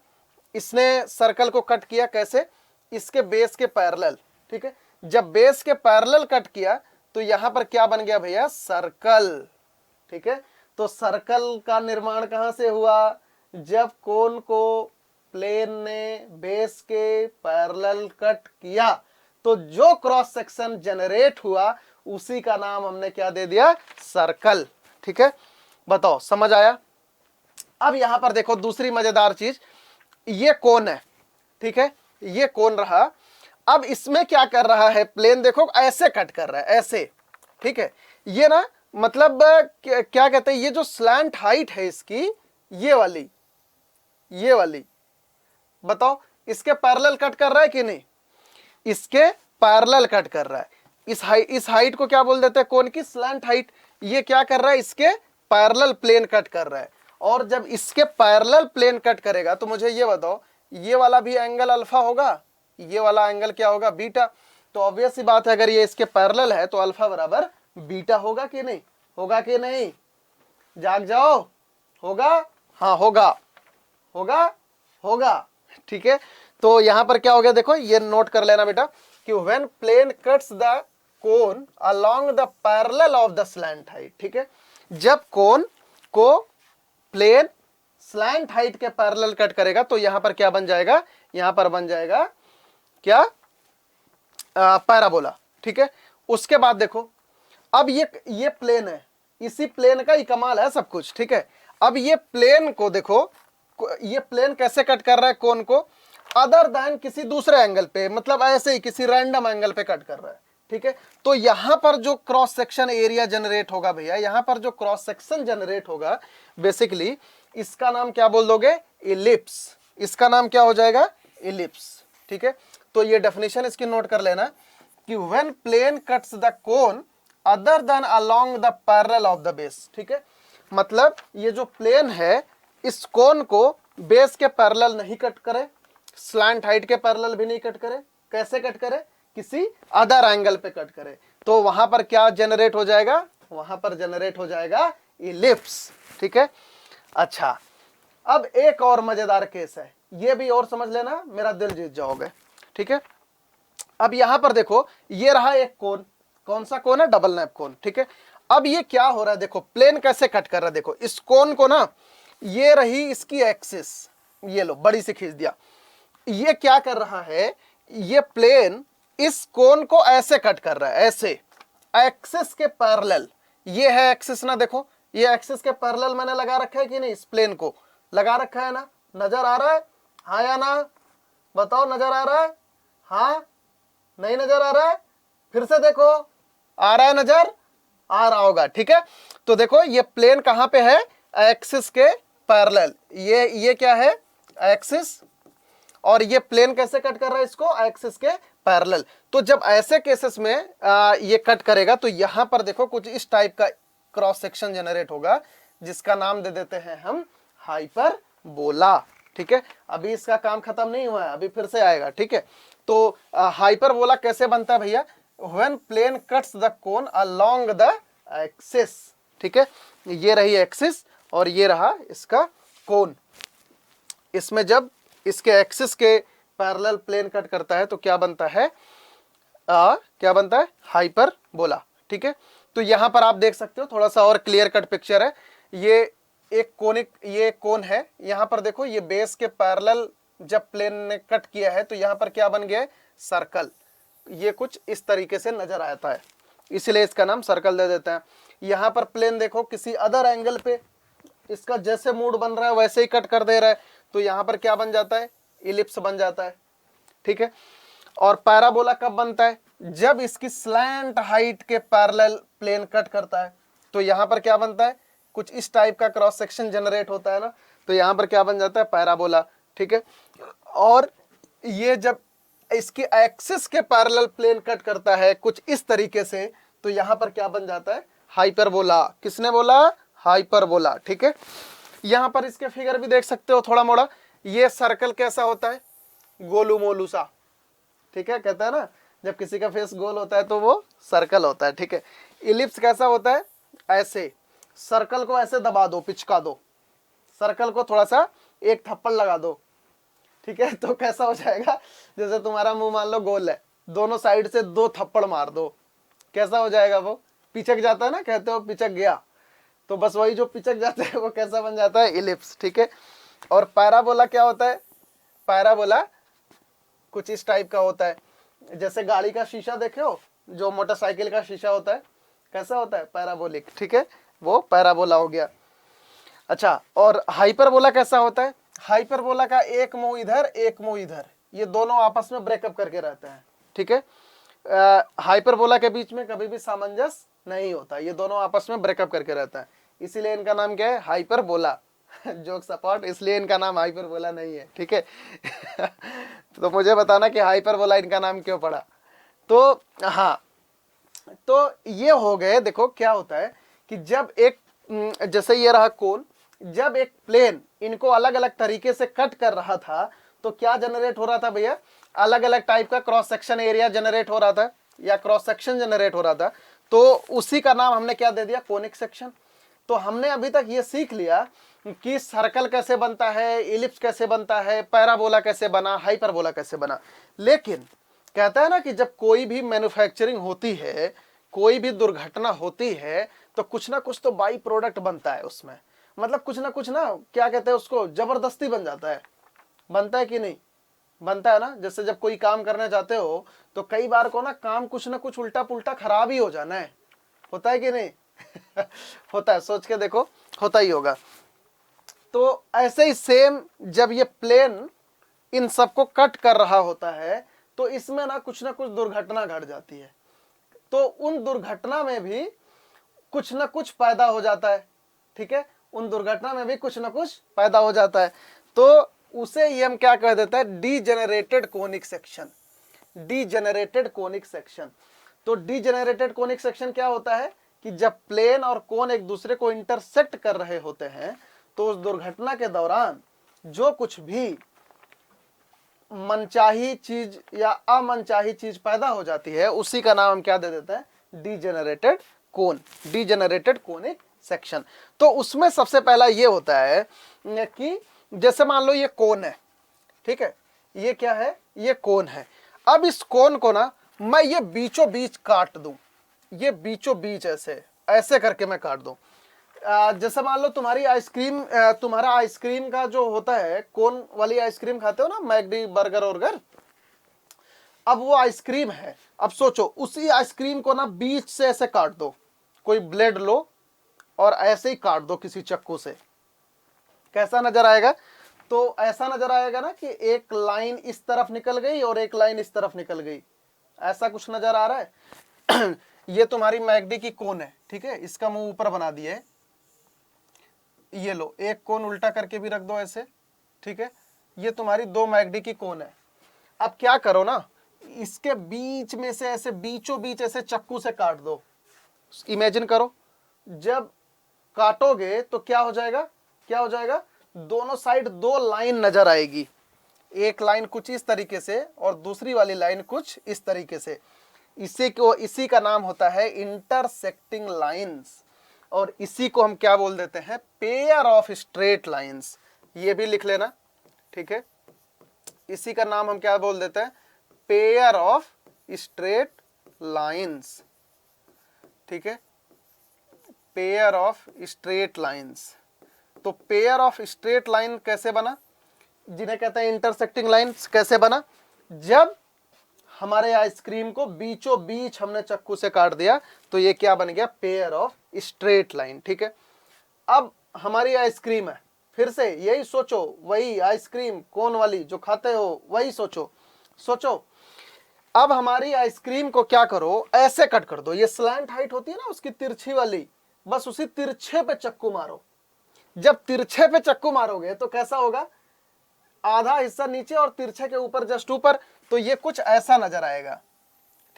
इसने सर्कल को कट किया कैसे, इसके बेस के पैरेलल, ठीक है। जब बेस के पैरेलल कट किया तो यहां पर क्या बन गया भैया, सर्कल, ठीक है। तो सर्कल का निर्माण कहां से हुआ, जब कोन को प्लेन ने बेस के पैरेलल कट किया तो जो क्रॉस सेक्शन जनरेट हुआ उसी का नाम हमने क्या दे दिया, सर्कल, ठीक है। बताओ समझ आया। अब यहां पर देखो दूसरी मजेदार चीज, ये कोन है, ठीक है, ये कोन रहा। अब इसमें क्या कर रहा है, प्लेन देखो ऐसे कट कर रहा है, ऐसे, ठीक है। ये ना मतलब क्या कहते हैं, ये जो स्लैंट हाइट है इसकी, ये वाली, ये वाली, बताओ इसके पैरेलल कट कर रहा है कि नहीं, इसके पैरेलल कट कर रहा है। इस हाइट को क्या बोल देते हैं, कोन की स्लैंट हाइट। ये क्या कर रहा है, इसके पैरेलल प्लेन कट कर रहा है। और जब इसके पैरेलल प्लेन कट करेगा तो मुझे ये बताओ, ये वाला भी एंगल अल्फा होगा, ये वाला एंगल क्या होगा, बीटा। तो ऑब्वियस सी बात है, अगर ये इसके पैरेलल है तो अल्फा बराबर बीटा होगा कि नहीं, होगा कि नहीं, जाग जाओ, होगा, हाँ होगा, होगा, होगा, ठीक है। तो यहां पर क्या हो गया, देखो ये नोट कर लेना बेटा कि when plane cuts the cone along the parallel of the slant height, ठीक है। जब कोन को प्लेन स्लैंट हाइट के पैरेलल कट करेगा तो यहां पर क्या बन जाएगा, यहां पर बन जाएगा क्या, पैराबोला, ठीक है। उसके बाद देखो, अब ये प्लेन है, इसी प्लेन का ही कमाल है सब कुछ, ठीक है। अब ये प्लेन को देखो, ये प्लेन कैसे कट कर रहा है कोन को, अदर देन किसी दूसरे एंगल पे, मतलब ऐसे ही किसी रैंडम एंगल पे कट कर रहा है, ठीक है। तो यहां पर जो क्रॉस सेक्शन एरिया जनरेट होगा भैया, यहां पर जो क्रॉस सेक्शन जनरेट होगा बेसिकली इसका नाम क्या बोल दोगे, इलिप्स। इसका नाम क्या हो जाएगा, इलिप्स, ठीक है। तो ये डेफिनेशन इसकी नोट कर लेना कि when plane cuts the cone other than along the parallel of the base, ठीक है। मतलब ये जो प्लेन है इस कोन को बेस के पैरेलल नहीं कट करे, स्लैंट हाइट के पैरेलल भी नहीं कट करे, कैसे कट करे, किसी अदर एंगल पे कट करे। तो वहां पर क्या जनरेट हो जाएगा, वहां पर जनरेट हो जाएगा इलिप्स, ठीक है। अच्छा, अब एक और मजेदार केस है, ये भी और समझ लेना, मेरा दिल जीत जाओगे, ठीक है। अब यहां पर देखो, ये रहा एक कोन, कौन सा कोन है, डबल नैप कोन, ठीक है। अब ये क्या हो रहा है, देखो प्लेन कैसे कट कर रहा है, देखो इस कोन को ना, ये रही इसकी एक्सिस, ये लो बड़ी से खींच दिया, ये क्या कर रहा है, ये प्लेन इस कोन को ऐसे कट कर रहा है, ऐसे एक्सिस के पैरेलल। ये है एक्सिस ना, देखो ये एक्सिस के पैरेलल मैंने लगा रखा है कि नहीं, इस प्लेन को लगा रखा है ना, नजर आ रहा है, हाँ या ना, बताओ नजर आ रहा है, हाँ नहीं नजर आ रहा है, फिर से देखो, आ रहा है, नजर आ रहा होगा, ठीक है। तो देखो ये प्लेन कहां पे है, एक्सिस के पैरेलल, ये क्या है, एक्सिस, और ये प्लेन कैसे कट कर रहा है इसको, एक्सिस के पैरेलल। तो जब ऐसे केसेस में ये कट करेगा तो यहां पर देखो कुछ इस टाइप का क्रॉस सेक्शन जनरेट होगा जिसका नाम दे देते हैं हम हाइपरबोला, ठीक है। अभी इसका काम खत्म नहीं हुआ है, अभी फिर से आएगा, ठीक है। तो हाइपरबोला कैसे बनता है भैया, when plane cuts the cone along the axis, ठीक है। ये रही एक्सिस और ये रहा इसका कोन, इसमें जब इसके एक्सिस के पैरेलल प्लेन कट करता है तो क्या बनता है, क्या बनता है, हाइपरबोला, ठीक है। तो यहां पर आप देख सकते हो थोड़ा सा और क्लियर कट पिक्चर है, ये एक कोनिक, ये कोन है, यहां पर देखो ये बेस के पैरेलल जब प्लेन ने कट किया है तो यहां पर क्या बन गया है, सर्कल। ये कुछ इस तरीके से नजर आता है, इसलिए इसका नाम सर्कल दे देते हैं। यहां पर प्लेन देखो किसी अदर एंगल पे इसका जैसे मूड बन रहा है वैसे ही कट कर दे रहा है, तो यहां पर क्या बन जाता है, इलिप्स बन जाता है, ठीक है। और पैराबोला कब बनता है, जब इसकी स्लैंट हाइट के पैरेलल प्लेन कट करता है, तो यहां पर क्या बनता है, कुछ इस टाइप का क्रॉस सेक्शन जनरेट होता है ना, तो यहां पर क्या बन जाता है, पैराबोला, ठीक है। और ये जब इसकी एक्सिस के पैरेलल प्लेन कट करता है कुछ इस तरीके से, तो यहां पर क्या बन जाता है, हाइपरबोला। किसने बोला, हाइपरबोला, ठीक है। यहां पर इसके फिगर भी देख सकते हो थोड़ा मोड़ा, ये सर्कल कैसा होता है, गोलू मोलू सा, ठीक है, कहता है ना जब किसी का फेस गोल होता है तो वो सर्कल होता है, ठीक है। इलिप्स कैसा होता है, ऐसे, सर्कल को ऐसे दबा दो, पिचका दो, सर्कल को थोड़ा सा एक थप्पड़ लगा दो, ठीक है, तो कैसा हो जाएगा, जैसे तुम्हारा मुंह मान लो गोल है, दोनों साइड से 2 थप्पड़ मार दो, कैसा हो जाएगा, वो पिचक जाता है ना, कहते हो पिचक गया, तो बस वही जो पिचक जाता है वो कैसा बन जाता है, इलिप्स। ठीक है, और पैराबोला क्या होता है, पैराबोला कुछ इस टाइप का होता है, जैसे गाड़ी का शीशा देखे हो, जो मोटरसाइकिल का शीशा होता है, कैसा होता है, पैराबोलिक। ठीक है, वो पैराबोला हो गया। अच्छा, और हाइपरबोला कैसा होता है, हाइपरबोला का एक मुंह इधर एक मुंह इधर, ये दोनों आपस में ब्रेकअप करके रहते हैं। ठीक है, हाइपरबोला के बीच में कभी भी सामंजस्य नहीं होता, ये दोनों आपस में ब्रेकअप करके रहता है, इसीलिए इनका नाम क्या है, हाइपरबोला। जोक सपोर्ट, इसलिए इनका नाम हाइपरबोला नहीं है। ठीक है। तो मुझे बताना कि हाइपरबोला इनका नाम क्यों पड़ा। तो हाँ, तो ये हो गए, देखो क्या होता है कि जब एक जैसे ये रहा कोन, जब एक प्लेन इनको अलग अलग तरीके से कट कर रहा था तो क्या जनरेट हो रहा था भैया, अलग अलग टाइप का क्रॉस सेक्शन एरिया जनरेट हो रहा था, या क्रॉस सेक्शन जनरेट हो रहा था, तो उसी का नाम हमने क्या दे दिया, कोनिक सेक्शन। तो हमने अभी तक ये सीख लिया कि सर्कल कैसे बनता है, इलिप्स कैसे बनता है, पैराबोला कैसे बना, हाइपरबोला कैसे बना। लेकिन कहता है ना कि जब कोई भी मैन्युफैक्चरिंग होती है, कोई भी दुर्घटना होती है, तो कुछ ना कुछ तो बाई प्रोडक्ट बनता है उसमें, मतलब कुछ ना कुछ ना, क्या कहते हैं उसको, जबरदस्ती बन जाता है, बनता है कि नहीं, बनता है ना। जैसे जब कोई काम करने जाते हो तो कई बार को ना काम कुछ ना कुछ उल्टा पुल्टा खराब ही हो जाना है, होता है कि नहीं। होता है, सोच के देखो, होता ही होगा। तो ऐसे ही सेम जब ये प्लेन इन सबको कट कर रहा होता है तो इसमें ना कुछ दुर्घटना घट जाती है, तो उन दुर्घटना में भी कुछ ना कुछ पैदा हो जाता है। ठीक है, उन दुर्घटना में भी कुछ ना कुछ पैदा हो जाता है, तो उसे ये हम क्या कह देते हैं, degenerated conic section. Degenerated conic section, तो डीजेनरेटेड कोनिक सेक्शन क्या होता है कि जब प्लेन और कोन एक दूसरे को इंटरसेक्ट कर रहे होते हैं तो उस दुर्घटना के दौरान जो कुछ भी मनचाही चीज या अमनचाही चीज पैदा हो जाती है उसी का नाम हम क्या दे देते हैं, डीजेनरेटेड कोन, डीजेनरेटेड कोनिक सेक्शन। तो उसमें सबसे पहला ये होता है कि जैसे मान लो ये कोन है, ठीक है, ये क्या है, ये कोन है। अब इस कोन को ना मैं ये बीचों बीच काट दूं, ये बीचों बीच ऐसे ऐसे करके मैं काट दूं। जैसे मान लो तुम्हारी आइसक्रीम, तुम्हारा आइसक्रीम का जो होता है, कोन वाली आइसक्रीम खाते हो ना, मैकडी बर्गर वर्गर, अब वो आइसक्रीम है, अब सोचो उसी आइसक्रीम को ना बीच से ऐसे काट दो, कोई ब्लेड लो और ऐसे ही काट दो किसी चक्कू से, कैसा नजर आएगा, तो ऐसा नजर आएगा ना कि एक लाइन इस तरफ निकल गई और एक लाइन इस तरफ निकल गई, ऐसा कुछ नजर आ रहा है। ये तुम्हारी मैकडी की कोन है, ठीक है, इसका मुंह ऊपर बना दिए, ये लो एक कोन उल्टा करके भी रख दो ऐसे, ठीक है, ये तुम्हारी 2 मैकडी की कोन है। अब क्या करो ना, इसके बीच में से ऐसे बीचों बीच ऐसे चक्कू से काट दो, इमेजिन करो, जब काटोगे तो क्या हो जाएगा, क्या हो जाएगा, दोनों साइड 2 लाइन नजर आएगी, एक लाइन कुछ इस तरीके से और दूसरी वाली लाइन कुछ इस तरीके से, इसी का नाम होता है इंटरसेक्टिंग लाइंस, और इसी को हम क्या बोल देते हैं, पेयर ऑफ स्ट्रेट लाइंस, ये भी लिख लेना, ठीक है, इसी का नाम हम क्या बोल देते हैं, पेयर ऑफ स्ट्रेट लाइंस, ठीक है, पेयर ऑफ स्ट्रेट लाइंस। तो पेयर ऑफ स्ट्रेट लाइन कैसे बना, जिन्हें कहते हैं इंटरसेक्टिंग लाइंस, कैसे बना, जब हमारे आइसक्रीम को बीचों बीच हमने चक्कू से काट दिया तो ये क्या बन गया, पेयर ऑफ स्ट्रेट लाइन, ठीक है। अब हमारी आइसक्रीम है, फिर से यही सोचो, वही आइसक्रीम कोन वाली जो खाते हो वही सोचो, अब हमारी आइसक्रीम को क्या करो, ऐसे कट कर दो, ये स्लैंट हाइट होती है ना उसकी तिरछी वाली, बस उसी तिरछे पे चक्कू मारो। जब तिरछे पे चक्कू मारोगे तो कैसा होगा, आधा हिस्सा नीचे और तिरछे के ऊपर जस्ट ऊपर, तो ये कुछ ऐसा नजर आएगा,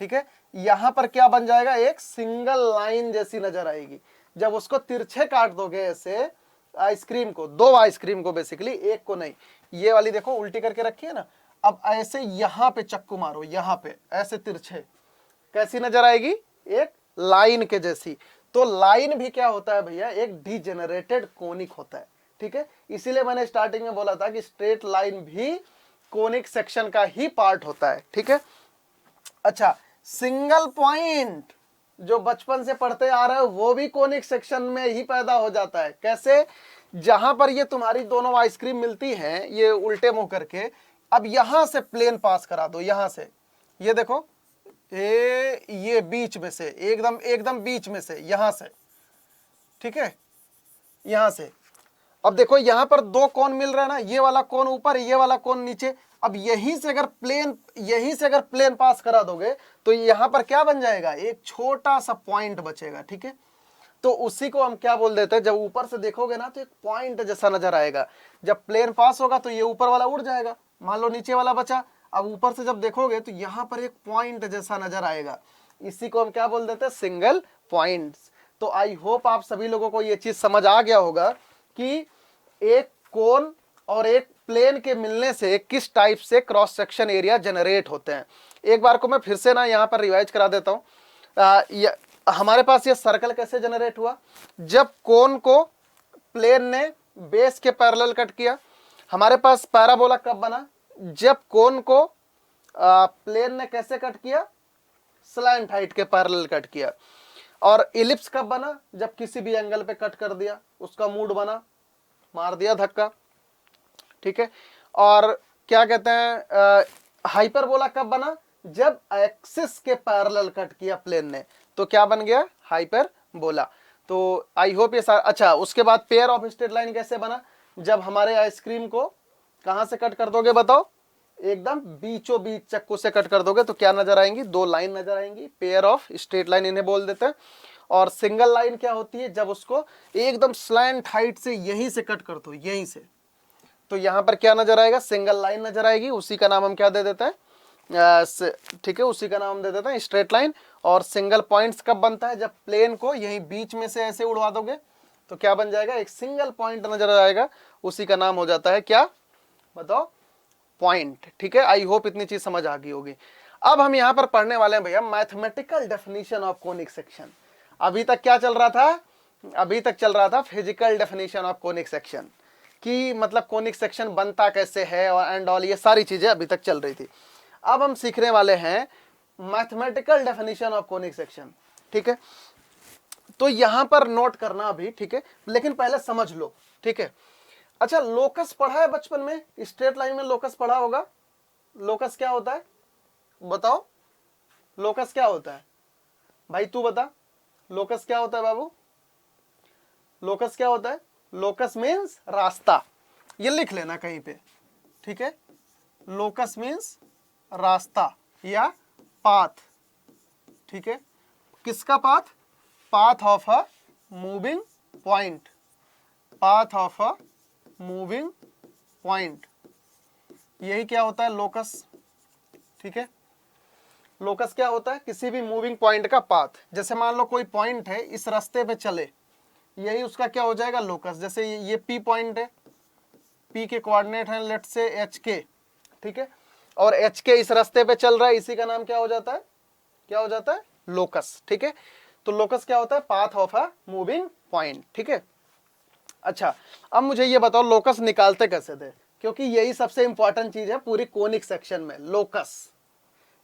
ठीक है, यहां पर क्या बन जाएगा, एक सिंगल लाइन जैसी नजर आएगी। जब उसको तिरछे काट दोगे ऐसे आइसक्रीम को, 2 आइसक्रीम को बेसिकली, एक को नहीं, ये वाली देखो उल्टी करके रखी है ना, अब ऐसे यहां पे चक्कू मारो, यहां पे ऐसे तिरछे, कैसी नजर आएगी, एक लाइन के जैसी। तो लाइन भी क्या होता है भैया, एक डीजेनरेटेड कोनिक होता है, ठीक है, इसीलिए मैंने स्टार्टिंग में बोला था कि स्ट्रेट लाइन भी कोनिक सेक्शन का ही पार्ट होता है, ठीक है। अच्छा, सिंगल पॉइंट जो बचपन से पढ़ते आ रहे हो वो भी कोनिक सेक्शन में ही पैदा हो जाता है। कैसे? जहां पर ये तुम्हारी दोनों आइसक्रीम मिलती हैं ये उल्टे मुंह करके, अब यहां से प्लेन पास करा दो, यहां से, ये देखो ये बीच में से, एकदम एकदम बीच में से, यहां से, ठीक है, यहां से। अब देखो यहां पर दो कोण मिल रहा है ना, ये वाला कोण ऊपर, ये वाला कोण नीचे। अब यहीं से अगर प्लेन पास करा दोगे तो यहां पर क्या बन जाएगा, एक छोटा सा पॉइंट बचेगा, ठीक है। तो उसी को हम क्या बोल देते हैं, जब ऊपर से देखोगे ना तो एक पॉइंट जैसा नजर आएगा। जब प्लेन पास होगा तो ये ऊपर वाला उड़ जाएगा, मान लो नीचे वाला बचा। अब ऊपर से जब देखोगे तो यहां पर एक पॉइंट जैसा नजर आएगा, इसी को हम क्या बोल देते हैं, सिंगल पॉइंट्स। तो आई होप आप सभी लोगों को ये चीज समझ आ गया होगा कि एक कोन और एक प्लेन के मिलने से किस टाइप से क्रॉस सेक्शन एरिया जनरेट होते हैं। एक बार को मैं फिर से ना यहाँ पर रिवाइज करा देता हूँ। हमारे पास ये सर्कल कैसे जनरेट हुआ, जब कोन को प्लेन ने बेस के पैरेलल कट किया। हमारे पास पैराबोला कब बना, जब कोन को प्लेन ने कैसे कट किया, स्लैंट हाइट के पैरेलल कट किया। और इलिप्स कब बना, जब किसी भी एंगल पे कट कर दिया, उसका मूड बना, मार दिया धक्का, ठीक है। और क्या कहते हैं, हाइपरबोला कब बना, जब एक्सिस के पैरेलल कट किया प्लेन ने, तो क्या बन गया, हाइपरबोला। तो आई होप ये सारा। अच्छा, उसके बाद पेयर ऑफ स्ट्रेट लाइन कैसे बना, जब हमारे आइसक्रीम को कहां से कट कर दोगे बताओ, एकदम बीचों बीच चक्कू से कट कर दोगे तो क्या नजर आएंगी, दो लाइन नजर आएंगी, पेयर ऑफ स्ट्रेट लाइन इन्हें बोल देते हैं। और सिंगल लाइन क्या होती है, जब उसको एकदम स्लैंट हाइट से यहीं से कट कर दो, यहीं से, तो यहां पर क्या नजर आएगा, सिंगल लाइन नजर आएगी। उसी का नाम हम क्या दे देते हैं, ठीक है, उसी का नाम हम दे देते हैं स्ट्रेट लाइन। और सिंगल पॉइंट्स कब बनता है, जब प्लेन को यहीं बीच में से ऐसे उड़वा दोगे तो क्या बन जाएगा, एक सिंगल पॉइंट नजर आएगा, उसी का नाम हो जाता है क्या, बताओ, पॉइंट, ठीक है। आई होप इतनी चीज समझ आ गई होगी। अब हम यहां पर पढ़ने वाले हैं भैया mathematical definition of conic section. अभी तक क्या चल रहा था, अभी तक चल रहा था physical definition of conic section, कि मतलब कोनिक सेक्शन बनता कैसे है और एंड ऑल, ये सारी चीजें अभी तक चल रही थी। अब हम सीखने वाले हैं mathematical definition of conic section, ठीक है। तो यहां पर नोट करना अभी, ठीक है, लेकिन पहले समझ लो, ठीक है। अच्छा, लोकस पढ़ा है बचपन में, स्ट्रेट लाइन में लोकस पढ़ा होगा। लोकस क्या होता है बताओ, लोकस क्या होता है भाई, तू बता, लोकस क्या होता है बाबू, लोकस क्या होता है, लोकस मीन्स रास्ता, ये लिख लेना कहीं पे, ठीक है। लोकस मीन्स रास्ता या पाथ, ठीक है। किसका path, path of a moving point, path of a moving point, यही क्या होता है लोकस, ठीक है। लोकस क्या होता है, किसी भी मूविंग पॉइंट का पाथ। जैसे मान लो कोई पॉइंट है, इस रास्ते पे चले, यही उसका क्या हो जाएगा, लोकस। जैसे ये पी पॉइंट है, पी के कोऑर्डिनेट है लेट से एच के, ठीक है, और एच के इस रास्ते पे चल रहा है, इसी का नाम क्या हो जाता है, क्या हो जाता है, लोकस, ठीक है। तो लोकस क्या होता है, path of a moving point, ठीक है। अच्छा, अब मुझे ये बताओ लोकस निकालते कैसे थे, क्योंकि यही सबसे इंपॉर्टेंट चीज है पूरी कोनिक सेक्शन में। लोकस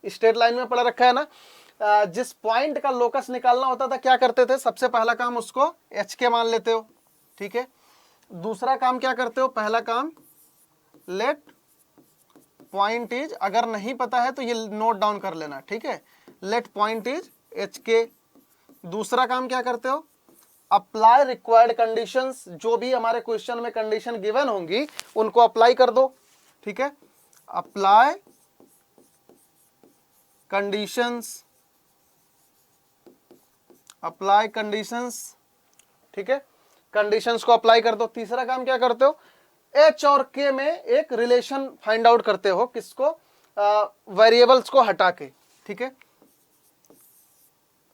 स्ट्रेट लाइन में पढ़ा रखा है ना, जिस पॉइंट का लोकस निकालना होता था क्या करते थे, सबसे पहला काम उसको एच के मान लेते हो, ठीक है। दूसरा काम क्या करते हो, पहला काम लेट पॉइंट इज, अगर नहीं पता है तो ये नोट डाउन कर लेना, ठीक है, लेट पॉइंट इज एच के। दूसरा काम क्या करते हो, अप्लाई रिक्वायर्ड कंडीशंस, जो भी हमारे क्वेश्चन में कंडीशन गिवन होंगी उनको अप्लाई कर दो, ठीक है। अप्लाई कंडीशंस, अप्लाई कंडीशंस, ठीक है, कंडीशंस को अप्लाई कर दो। तीसरा काम क्या करते हो, एच और के में एक रिलेशन फाइंड आउट करते हो, किसको, वेरिएबल्स को हटा के, ठीक है।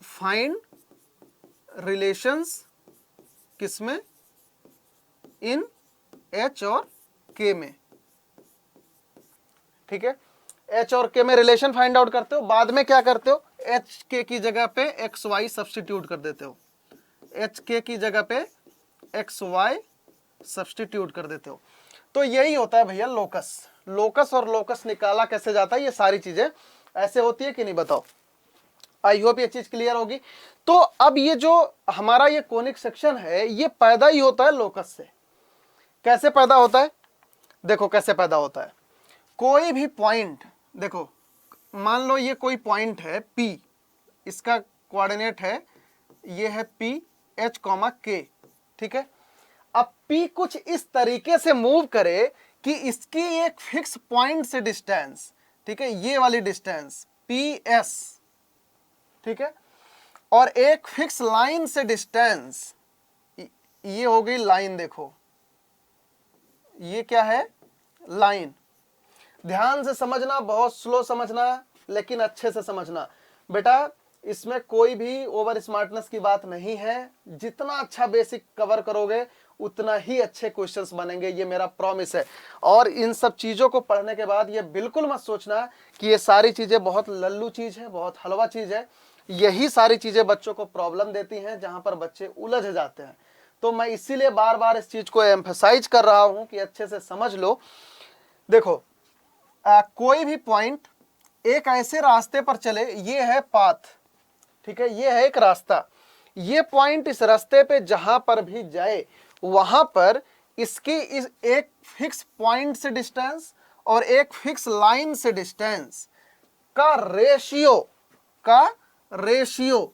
फाइंड रिलेशंस किसमें, इन एच और के में, ठीक है। एच और के में रिलेशन फाइंड आउट करते हो, बाद में क्या करते हो, एच के की जगह पे एक्स वाई सब्सटीट्यूट कर देते हो, एच के की जगह पे एक्स वाई सब्सटीट्यूट कर देते हो। तो यही होता है भैया लोकस, लोकस और लोकस निकाला कैसे जाता है, ये सारी चीजें ऐसे होती है कि नहीं बताओ। आई होप ये चीज क्लियर होगी। तो अब ये जो हमारा ये कोनिक सेक्शन है ये पैदा ही होता है लोकस से। कैसे पैदा होता है, देखो कैसे पैदा होता है। कोई भी पॉइंट, देखो मान लो ये कोई पॉइंट है P, इसका कोऑर्डिनेट है ये है P H, K, ठीक है। अब P कुछ इस तरीके से मूव करे कि इसकी एक फिक्स पॉइंट से डिस्टेंस, ठीक है, ये वाली डिस्टेंस PS, ठीक है, और एक फिक्स लाइन से डिस्टेंस, ये हो गई लाइन, देखो ये क्या है, लाइन। ध्यान से समझना, बहुत स्लो समझना लेकिन अच्छे से समझना बेटा, इसमें कोई भी ओवर स्मार्टनेस की बात नहीं है। जितना अच्छा बेसिक कवर करोगे उतना ही अच्छे क्वेश्चंस बनेंगे, ये मेरा प्रॉमिस है। और इन सब चीजों को पढ़ने के बाद ये बिल्कुल मत सोचना कि ये सारी चीजें बहुत लल्लू चीज है, बहुत हलवा चीज है। यही सारी चीजें बच्चों को प्रॉब्लम देती हैं, जहां पर बच्चे उलझ जाते हैं। तो मैं इसीलिए बार बार इस चीज को एम्फसाइज कर रहा हूं कि अच्छे से समझ लो। देखो कोई भी पॉइंट एक ऐसे रास्ते पर चले, ये है पाथ, ठीक है, ये है एक रास्ता। ये पॉइंट इस रास्ते पे जहां पर भी जाए वहां पर इसकी इस एक फिक्स पॉइंट से डिस्टेंस और एक फिक्स लाइन से डिस्टेंस का रेशियो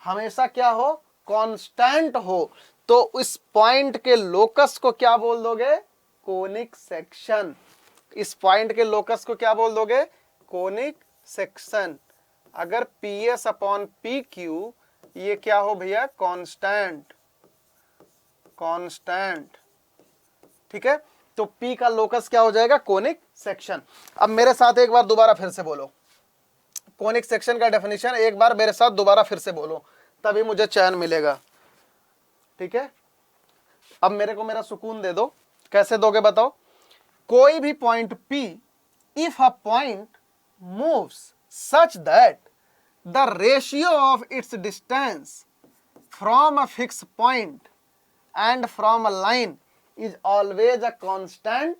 हमेशा क्या हो, कांस्टेंट हो। तो इस पॉइंट के लोकस को क्या बोल दोगे, कोनिक सेक्शन। इस पॉइंट के लोकस को क्या बोल दोगे, कोनिक सेक्शन। अगर PS अपॉन PQ ये क्या हो भैया, कांस्टेंट, ठीक है। तो P का लोकस क्या हो जाएगा, कोनिक सेक्शन। अब मेरे साथ एक बार दोबारा फिर से बोलो, कोनिक सेक्शन का डेफिनेशन एक बार मेरे साथ दोबारा फिर से बोलो, तभी मुझे चैन मिलेगा, ठीक है। अब मेरे को मेरा सुकून दे दो, कैसे दोगे बताओ। कोई भी point P, if a point moves such that the ratio of its distance from a fixed point and from a line is always a constant,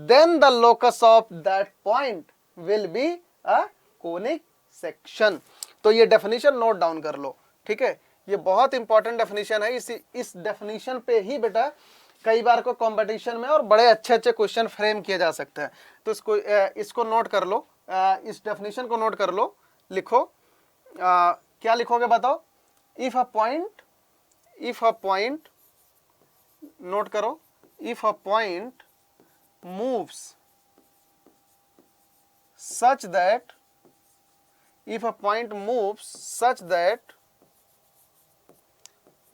then the locus of that point will be a conic section। तो ये definition note down कर लो, ठीक है। ये बहुत important definition है। इस definition पे ही बेटा कई बार को कंपटीशन में और बड़े अच्छे अच्छे क्वेश्चन फ्रेम किए जा सकते हैं। तो इसको नोट कर लो, इस डेफिनेशन को नोट कर लो। लिखो, क्या लिखोगे बताओ। इफ अ पॉइंट, नोट करो, if a point moves such that, if a point moves such that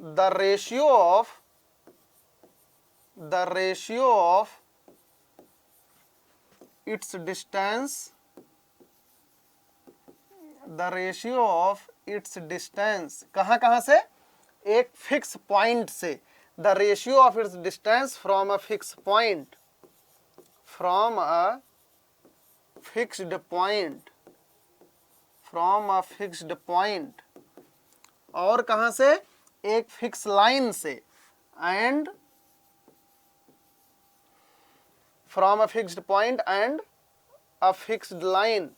the ratio of its distance, कहां से, एक फिक्स पॉइंट से, the ratio of its distance from a fixed point, और कहां से, एक fix line से, and from a fixed point and a fixed line,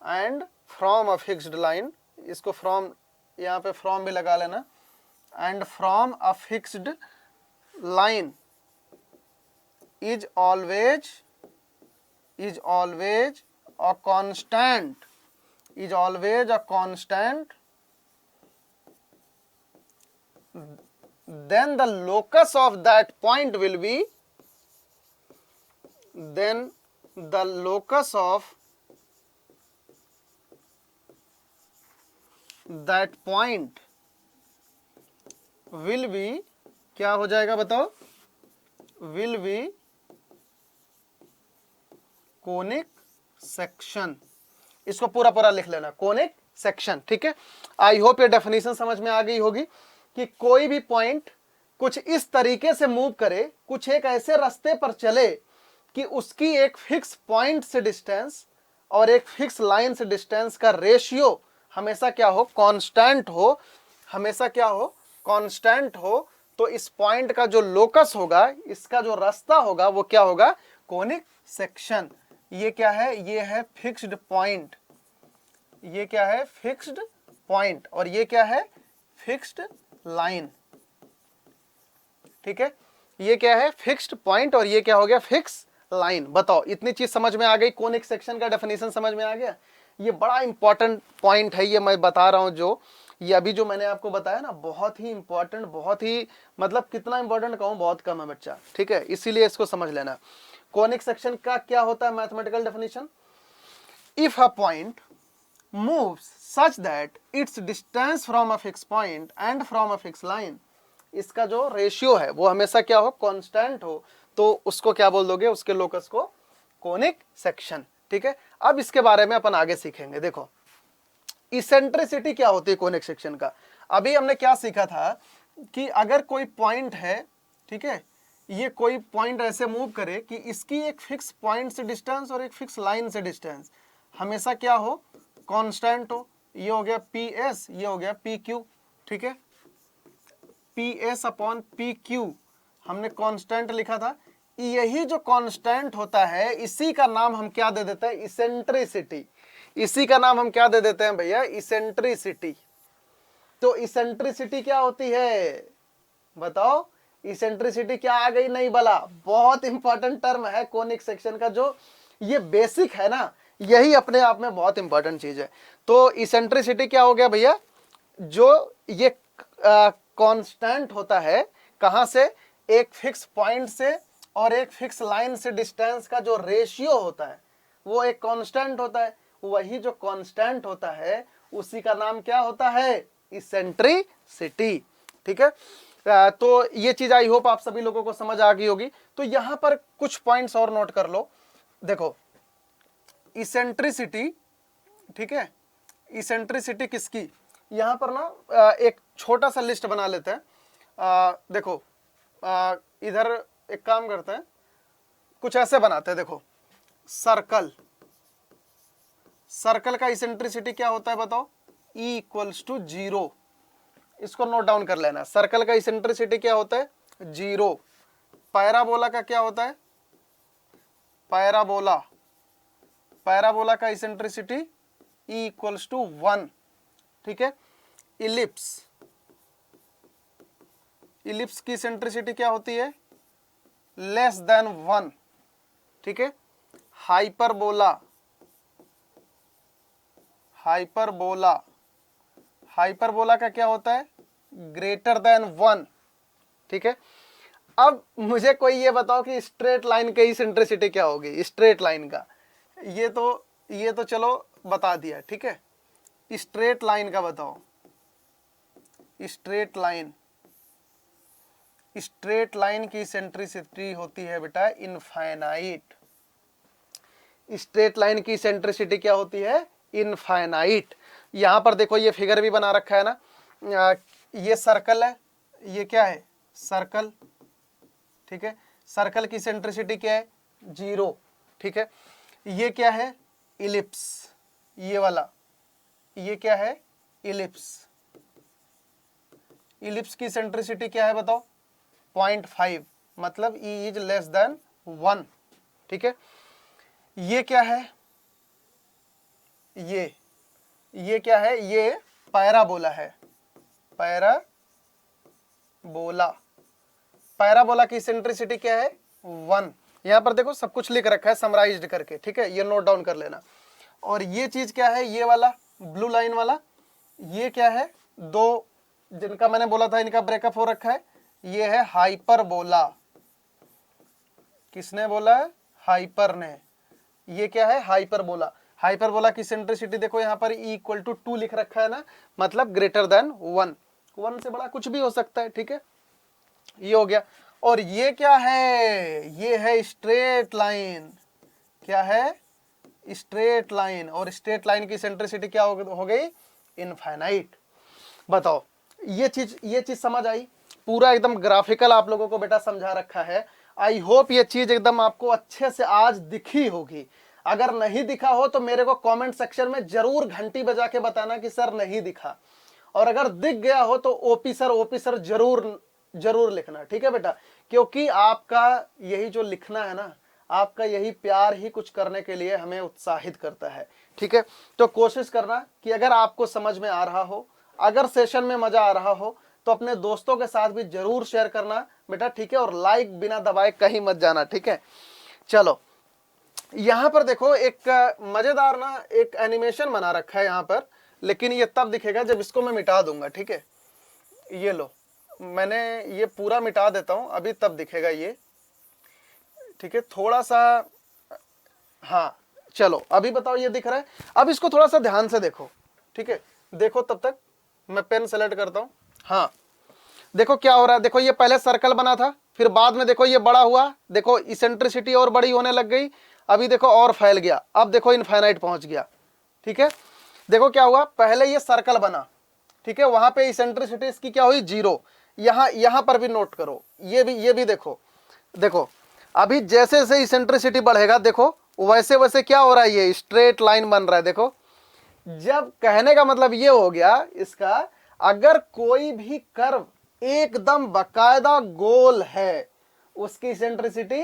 and from a fixed line, इसको फ्रॉम, यहां पे फ्रॉम भी लगा लेना, and from a fixed line is always a constant, then the locus of that point will be, क्या हो जाएगा बताओ, will be कोनिक सेक्शन। इसको पूरा पूरा लिख लेना, कोनिक सेक्शन, ठीक है। आई होप ये डेफिनेशन समझ में आ गई होगी कि कोई भी पॉइंट कुछ इस तरीके से मूव करे, कुछ एक ऐसे रास्ते पर चले कि उसकी एक फिक्स पॉइंट से डिस्टेंस और एक फिक्स लाइन से डिस्टेंस का रेशियो हमेशा क्या हो, कांस्टेंट हो, हमेशा क्या हो, कांस्टेंट हो। तो इस पॉइंट का जो लोकस होगा, इसका जो रास्ता होगा वो क्या होगा, कोनिक सेक्शन। ये क्या है, ये है फिक्स्ड पॉइंट, ये क्या है फिक्स्ड पॉइंट, और ये क्या है फिक्स्ड लाइन। ठीक है, ये क्या है फिक्स्ड पॉइंट और ये क्या हो गया फिक्स लाइन। बताओ इतनी चीज समझ में आ गई, कोनिक सेक्शन का डेफिनेशन समझ में आ गया। ये बड़ा इंपॉर्टेंट पॉइंट है, ये मैं बता रहा हूं जो ये अभी जो मैंने आपको बताया ना, बहुत ही इंपॉर्टेंट, बहुत ही मतलब कितना इंपॉर्टेंट कहूं, बहुत कम है बच्चा। ठीक है, इसीलिए इसको समझ लेना। कोनिक सेक्शन का क्या होता है mathematical definition, if a point moves such that its distance from a fixed point and from a fixed line, इसका जो रेशियो है वो हमेशा क्या हो, कांस्टेंट हो, तो उसको क्या बोल दोगे, उसके लोकस को कोनिक सेक्शन। ठीक है, अब इसके बारे में अपन आगे सीखेंगे। देखो इसेंट्रिसिटी क्या होती है कोनिक सेक्शन का। अभी हमने क्या सीखा था कि अगर कोई पॉइंट है, ठीक है, ये कोई पॉइंट ऐसे मूव करे कि इसकी एक फिक्स पॉइंट से डिस्टेंस और एक फिक्स लाइन से डिस्टेंस हमेशा क्या हो, कांस्टेंट हो। ये हो गया पी एस, ये हो गया पी क्यू। ठीक है, P S upon P Q हमने कांस्टेंट लिखा था। यही जो कांस्टेंट होता है इसी का नाम हम क्या दे देते हैं, इसेंट्रिसिटी। इसी का नाम हम क्या दे देते हैं भैया, इसेंट्रिसिटी। तो इसेंट्रिसिटी क्या होती है बताओ, इसेंट्रिसिटी क्या आ गई, नहीं बला, बहुत इंपॉर्टेंट टर्म है कोनिक सेक्शन का, जो ये बेसिक है ना, यही अपने आप में बहुत इंपॉर्टेंट चीज है। तो इसेंट्रिसिटी क्या हो गया भैया, जो ये कांस्टेंट होता है कहां से, एक फिक्स पॉइंट से और एक फिक्स लाइन से डिस्टेंस का जो रेशियो होता है वो एक कांस्टेंट होता है। वही जो कांस्टेंट होता है उसी का नाम क्या होता है, इसेंट्रिसिटी। ठीक है, तो ये चीज आई होप आप सभी लोगों को समझ आ गई होगी। तो यहां पर कुछ पॉइंट्स और नोट कर लो। देखो इसेंट्रिसिटी, ठीक है, इसेंट्रिसिटी किसकी, यहां पर ना एक छोटा सा लिस्ट बना लेते हैं। देखो इधर एक काम करते हैं, कुछ ऐसे बनाते हैं। देखो सर्कल, सर्कल का इसेंट्रिसिटी क्या होता है बताओ, E इक्वल्स टू 0। इसको नोट डाउन कर लेना। सर्कल का इसेंट्रिसिटी क्या होता है, 0। पैराबोला का क्या होता है, पैराबोला, पैराबोला का इसेंट्रिसिटी E इक्वल्स टू 1। ठीक है, इलिप्स, इलिप्स की इसेंट्रिसिटी क्या होती है, लेस देन 1। ठीक है, हाइपरबोला, हाइपरबोला, हाइपरबोला का क्या होता है, ग्रेटर देन 1। ठीक है, अब मुझे कोई ये बताओ कि स्ट्रेट लाइन की इसेंट्रिसिटी क्या होगी, स्ट्रेट लाइन का, ये तो चलो बता दिया। ठीक है, स्ट्रेट लाइन का बताओ, स्ट्रेट लाइन, स्ट्रेट लाइन की इसेंट्रिसिटी होती है बेटा इनफाइनाइट। स्ट्रेट लाइन की इसेंट्रिसिटी क्या होती है, इनफाइनाइट। यहां पर देखो ये फिगर भी बना रखा है ना, ये सर्कल है, ये क्या है सर्कल। ठीक है, सर्कल की इसेंट्रिसिटी क्या है, 0। ठीक है, ये क्या है इलिप्स, ये वाला, ये क्या है इलिप्स, इलिप्स की इसेंट्रिसिटी क्या है बताओ, 0.5, मतलब E इज लेस देन 1। ठीक है, ये क्या है, ये क्या है, ये पैराबोला है, पैराबोला, पैराबोला की इसेंट्रिसिटी क्या है 1। यहां पर देखो सब कुछ लिख रखा है समराइज्ड करके। ठीक है, ये नोट डाउन कर लेना। और ये चीज क्या है, ये वाला ब्लू लाइन वाला, ये क्या है, दो जिनका मैंने बोला था इनका ब्रेकअप हो रखा है, ये है हाइपरबोला। किसने बोला है, हाइपर ने। ये क्या है हाइपरबोला। हाइपरबोला की इसेंट्रिसिटी देखो यहाँ पर E इक्वल टू 2 लिख रखा है ना, मतलब ग्रेटर देन 1। 1 से बड़ा कुछ भी हो सकता है। ठीक है, ये हो गया। और ये क्या है, ये है स्ट्रेट लाइन। क्या है, स्ट्रेट लाइन। और स्ट्रेट लाइन की इसेंट्रिसिटी क्या हो गई, इनफाइनाइट। बताओ ये चीज समझ आई, पूरा एकदम ग्राफिकल आप लोगों को बेटा समझा रखा है। आई होप ये चीज एकदम आपको अच्छे से आज दिखी होगी। अगर नहीं दिखा हो तो मेरे को कमेंट सेक्शन में जरूर घंटी बजा के बताना कि सर नहीं दिखा, और अगर दिख गया हो तो ओपी सर जरूर जरूर लिखना, ठीक है बेटा, क्योंकि आपका यही जो लिखना है ना, आपका यही प्यार ही कुछ करने के लिए हमें उत्साहित करता है, ठीक है। तो कोशिश करना कि अगर आपको समझ में आ रहा हो, अगर सेशन में मजा आ रहा हो, तो अपने दोस्तों के साथ भी जरूर शेयर करना बेटा, ठीक है। और लाइक बिना दबाए कहीं मत जाना, ठीक है। चलो यहां पर देखो एक मजेदार ना एक एनिमेशन बना रखा है यहां पर, लेकिन ये तब दिखेगा जब इसको मैं मिटा दूंगा, ठीक है। ये लो, मैंने ये पूरा मिटा देता हूं अभी, तब दिखेगा ये, ठीक है। थोड़ा सा, हाँ चलो अभी बताओ ये दिख रहा है। अब इसको थोड़ा सा ध्यान से देखो, ठीक है। देखो तब तक मैं पेन सेलेक्ट करता हूं। हाँ देखो क्या हो रहा है, देखो ये पहले सर्कल बना था, फिर बाद में देखो ये बड़ा हुआ, देखो इसेंट्रिसिटी और बड़ी होने लग गई, अभी देखो और फैल गया, अब देखो इनफाइनाइट पहुंच गया, ठीक है। देखो क्या हुआ, पहले ये सर्कल बना, ठीक है, वहां पे इसेंट्रिसिटी इसकी क्या हुई, 0। यहां पर भी नोट करो, ये भी देखो, देखो अभी जैसे जैसे इसेंट्रिसिटी बढ़ेगा, देखो वैसे वैसे क्या हो रहा है, ये स्ट्रेट लाइन बन रहा है। देखो जब कहने का मतलब ये हो गया इसका, अगर कोई भी कर्व एकदम बकायदा गोल है, उसकी इसेंट्रिसिटी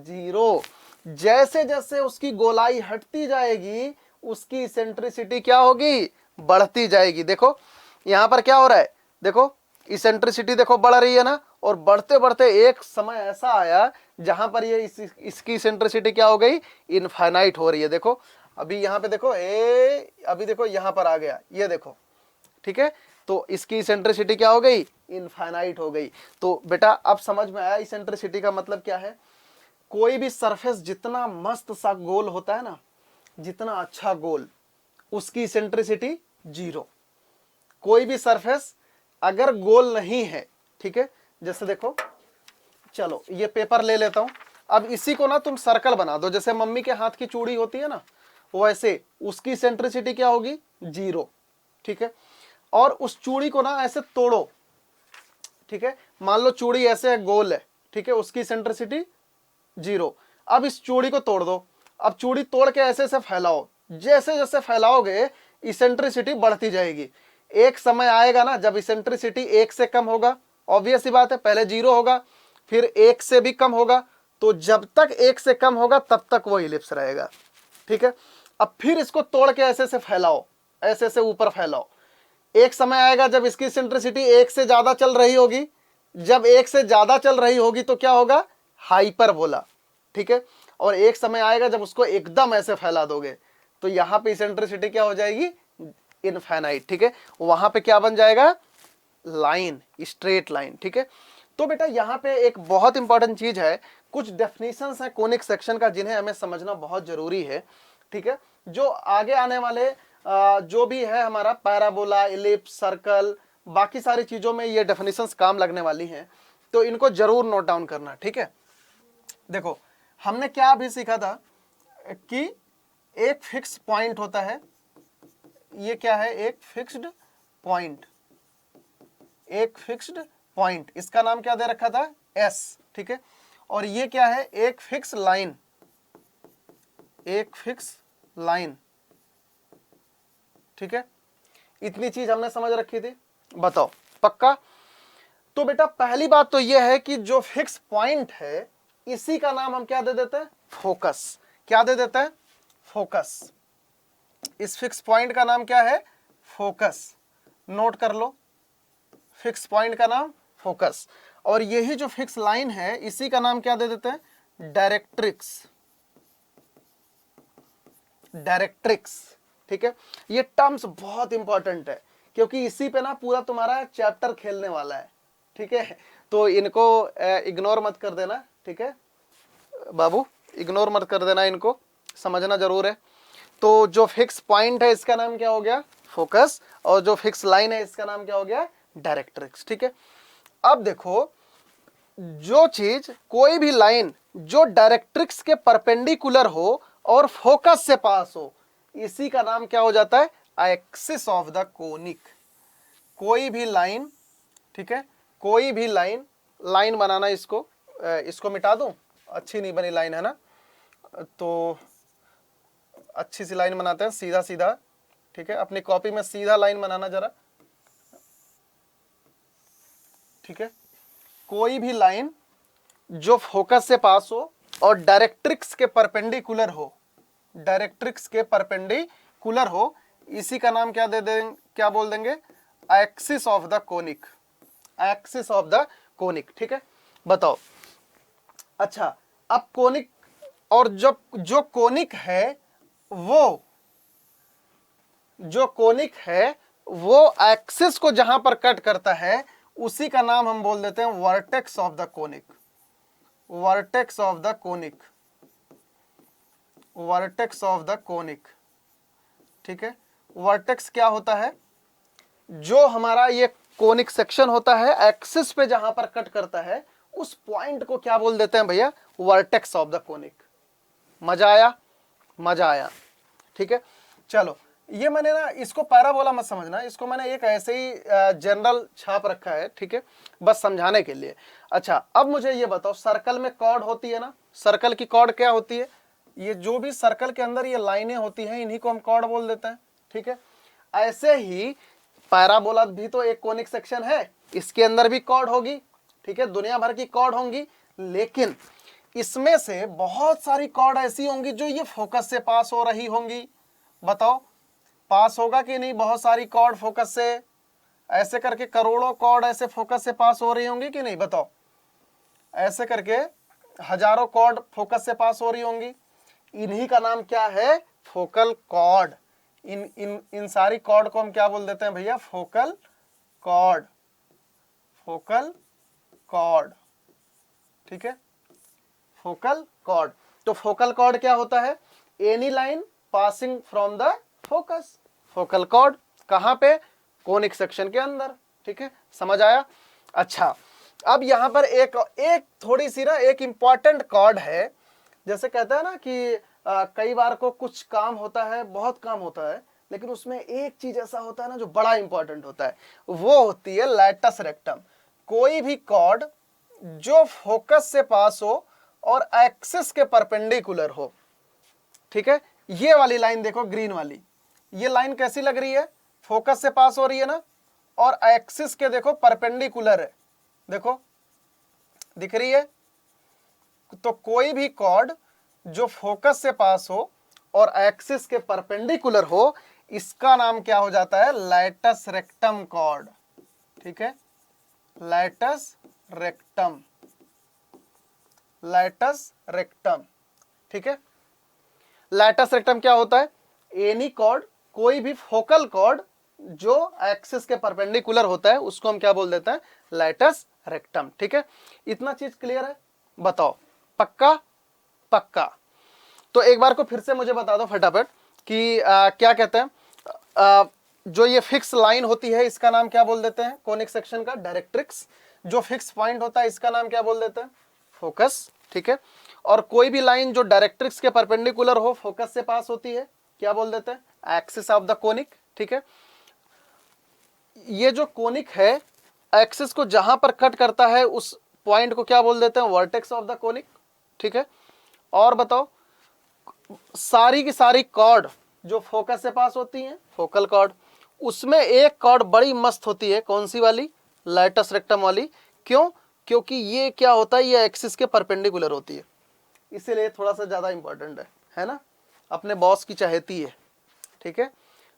0। जैसे जैसे उसकी गोलाई हटती जाएगी, उसकी इसेंट्रिसिटी क्या होगी, बढ़ती जाएगी। देखो यहां पर क्या हो रहा है, देखो इसेंट्रिसिटी देखो बढ़ रही है ना, और बढ़ते बढ़ते एक समय ऐसा आया जहां पर ये इसकी इसेंट्रिसिटी क्या हो गई, इनफाइनाइट हो रही है। देखो अभी यहां पे देखो अभी देखो यहां पर आ गया, ये देखो, ठीक है। तो इसकी इसेंट्रिसिटी क्या हो गई, इनफाइनाइट हो गई। तो बेटा अब समझ में आया इसेंट्रिसिटी का मतलब क्या है। कोई भी सरफेस जितना मस्त सा गोल होता है ना, जितना अच्छा गोल, उसकी इसेंट्रिसिटी 0। कोई भी सरफेस अगर गोल नहीं है, ठीक है, जैसे देखो, चलो ये पेपर ले लेता हूं, अब इसी को ना तुम सर्कल बना दो, जैसे मम्मी के हाथ की चूड़ी होती है ना, वैसे उसकी इसेंट्रिसिटी क्या होगी, 0, ठीक है। और उस चूड़ी को ना ऐसे तोड़ो, ठीक है, मान लो चूड़ी ऐसे है, गोल है, ठीक है, उसकी इसेंट्रिसिटी 0। अब इस चूड़ी को तोड़ दो, अब चूड़ी तोड़ के ऐसे ऐसे फैलाओ, जैसे जैसे फैलाओगे इसेंट्रिसिटी बढ़ती जाएगी। एक समय आएगा ना जब इसेंट्रिसिटी 1 से कम होगा, ऑब्वियस सी बात है, पहले 0 होगा, फिर 1 से भी कम होगा, तो जब तक 1 से कम होगा तब तक वो इलिप्स रहेगा, ठीक है। अब फिर इसको तोड़ के ऐसे से फैलाओ, ऐसे से ऊपर फैलाओ, एक समय आएगा जब इसकी इसेंट्रिसिटी 1 से ज्यादा चल रही होगी, जब 1 से ज्यादा चल रही होगी तो क्या होगा, हाइपरबोला, ठीक है। और एक समय आएगा जब उसको एकदम ऐसे फैला दोगे, तो यहां पे इसेंट्रिसिटी क्या हो जाएगी, इनफाइनाइट, ठीक है। वहां पे क्या बन जाएगा, लाइन, स्ट्रेट लाइन, ठीक है। तो बेटा यहां पे एक बहुत इंपॉर्टेंट चीज है, कुछ डेफिनेशंस है कोनिक सेक्शन का जिन्हें हमें समझना बहुत जरूरी है, ठीक है। जो आगे आने वाले जो भी है हमारा पैराबोला, इलिप्स, सर्कल, बाकी सारी चीजों में ये डेफिनेशंस काम लगने वाली हैं, तो इनको जरूर नोट डाउन करना, ठीक है। देखो हमने क्या अभी सीखा था कि एक फिक्स पॉइंट होता है, ये क्या है, एक फिक्स्ड पॉइंट, एक फिक्स्ड पॉइंट, इसका नाम क्या दे रखा था, एस, ठीक है। और ये क्या है, एक फिक्स लाइन, एक फिक्स लाइन, ठीक है। इतनी चीज हमने समझ रखी थी, बताओ पक्का। तो बेटा पहली बात तो यह है कि जो फिक्स पॉइंट है इसी का नाम हम क्या दे देते हैं, फोकस। क्या दे देते हैं, फोकस। इस फिक्स पॉइंट का नाम क्या है, फोकस। नोट कर लो, फिक्स पॉइंट का नाम फोकस। और यही जो फिक्स लाइन है इसी का नाम क्या दे देते हैं, डायरेक्ट्रिक्स, डायरेक्ट्रिक्स, ठीक है। ये टर्म्स बहुत इंपॉर्टेंट है क्योंकि इसी पे ना पूरा तुम्हारा चैप्टर खेलने वाला है, ठीक है। तो इनको इग्नोर मत कर देना, ठीक है बाबू, इग्नोर मत कर देना, इनको समझना जरूर है। तो जो फिक्स पॉइंट है इसका नाम क्या हो गया, फोकस, और जो फिक्स लाइन है इसका नाम क्या हो गया, डायरेक्ट्रिक्स, ठीक है। अब देखो जो चीज, कोई भी लाइन जो डायरेक्ट्रिक्स के परपेंडिकुलर हो और फोकस से पास हो, इसी का नाम क्या हो जाता है, एक्सिस ऑफ द कोनिक। कोई भी लाइन, ठीक है, कोई भी लाइन, लाइन बनाना, इसको मिटा दूं, अच्छी नहीं बनी लाइन है ना, तो अच्छी सी लाइन बनाते हैं, सीधा सीधा, ठीक है। अपनी कॉपी में सीधा लाइन बनाना जरा, ठीक है। कोई भी लाइन जो फोकस से पास हो और डायरेक्ट्रिक्स के परपेंडिकुलर हो, डायरेक्ट्रिक्स के परपेंडिकुलर हो, इसी का नाम क्या दे देंगे, क्या बोल देंगे, axis of the conic, axis of the conic. ठीक है, बताओ। अच्छा, अब कोनिक, और जब जो कोनिक है वो, जो कोनिक है वो एक्सिस को जहां पर कट करता है उसी का नाम हम बोल देते हैं vertex of the conic, vertex of the conic, vertex of the conic. ठीक है, वर्टेक्स क्या होता है, जो हमारा ये कोनिक सेक्शन होता है एक्सिस पे जहां पर कट करता है उस पॉइंट को क्या बोल देते हैं भैया, वर्टेक्स ऑफ द कोनिक। मजा आया, मजा आया। ठीक है, चलो, ये मैंने ना, इसको पैराबोला मत समझना, इसको मैंने एक ऐसे ही जनरल छाप रखा है, ठीक है, बस समझाने के लिए। अच्छा, अब मुझे ये बताओ, सर्कल में कॉर्ड होती है ना, सर्कल की कॉर्ड क्या होती है, ये जो भी सर्कल के अंदर ये लाइनें होती हैं इन्हीं को हम कॉर्ड बोल देते हैं। ठीक है, ऐसे ही पैराबोला भी तो एक कोनिक सेक्शन है, इसके अंदर भी कॉर्ड होगी। ठीक है, दुनिया भर की कॉर्ड होंगी, लेकिन इसमें से बहुत सारी कॉर्ड ऐसी होंगी जो ये फोकस से पास हो रही होंगी। बताओ, पास होगा कि नहीं, बहुत सारी कॉर्ड फोकस से, ऐसे करके करोड़ों कॉर्ड ऐसे फोकस से पास हो रही होंगी कि नहीं, बताओ। ऐसे करके हजारों कॉर्ड फोकस से पास हो रही होंगी, इन्हीं का नाम क्या है, फोकल कॉर्ड। इन सारी कॉर्ड को हम क्या बोल देते हैं भैया, फोकल कॉर्ड, फोकल कॉर्ड। ठीक है, फोकल कॉर्ड। तो फोकल कॉर्ड क्या होता है, any line passing from the focus, focal cord. कहां पे, कोनिक सेक्शन के अंदर। ठीक है, समझ आया। अच्छा, अब यहां पर एक थोड़ी सी ना, एक इंपॉर्टेंट कॉर्ड है, जैसे कहता है ना कि कई बार को कुछ काम होता है, बहुत काम होता है, लेकिन उसमें एक चीज ऐसा होता है ना जो बड़ा इंपॉर्टेंट होता है, वो होती है लैटस रेक्टम। कोई भी कॉर्ड जो फोकस से पास हो और एक्सिस के परपेंडिकुलर हो। ठीक है, ये वाली लाइन देखो, ग्रीन वाली, ये लाइन कैसी लग रही है, फोकस से पास हो रही है ना, और एक्सिस के देखो परपेंडिकुलर है, देखो दिख रही है। तो कोई भी कॉर्ड जो फोकस से पास हो और एक्सिस के परपेंडिकुलर हो, इसका नाम क्या हो जाता है, लैटस रेक्टम कॉर्ड। ठीक है, लैटस रेक्टम, लैटस रेक्टम। ठीक है, लैटस रेक्टम क्या होता है, एनी कॉर्ड, कोई भी फोकल कॉर्ड जो एक्सिस के परपेंडिकुलर होता है उसको हम क्या बोल देते हैं, लैटस रेक्टम। ठीक है, इतना चीज क्लियर है, बताओ, पक्का, पक्का। तो एक बार को फिर से मुझे बता दो फटाफट कि क्या कहते हैं, जो ये फिक्स लाइन होती है इसका नाम क्या बोल देते हैं, कोनिक सेक्शन का, डायरेक्ट्रिक्स। जो फिक्स पॉइंट होता है इसका नाम क्या बोल देते हैं, फोकस। ठीक है, और कोई भी लाइन जो डायरेक्ट्रिक्स के परपेंडिकुलर हो, फोकस से पास होती है, क्या बोल देते हैं, एक्सिस ऑफ द कोनिक। ठीक है, ये जो कोनिक है एक्सिस को जहां पर कट करता है उस पॉइंट को क्या बोल देते हैं, वर्टेक्स ऑफ द कोनिक। ठीक है, और बताओ, सारी की सारी कॉर्ड जो फोकस से पास होती हैं, फोकल कॉर्ड, उसमें एक कॉर्ड बड़ी मस्त होती है, कौन सी वाली, लैटस रेक्टम वाली। क्यों, क्योंकि ये क्या होता है, ये एक्सिस के परपेंडिकुलर होती है, इसीलिए थोड़ा सा ज्यादा इंपॉर्टेंट है ना, अपने बॉस की चहेती है। ठीक है,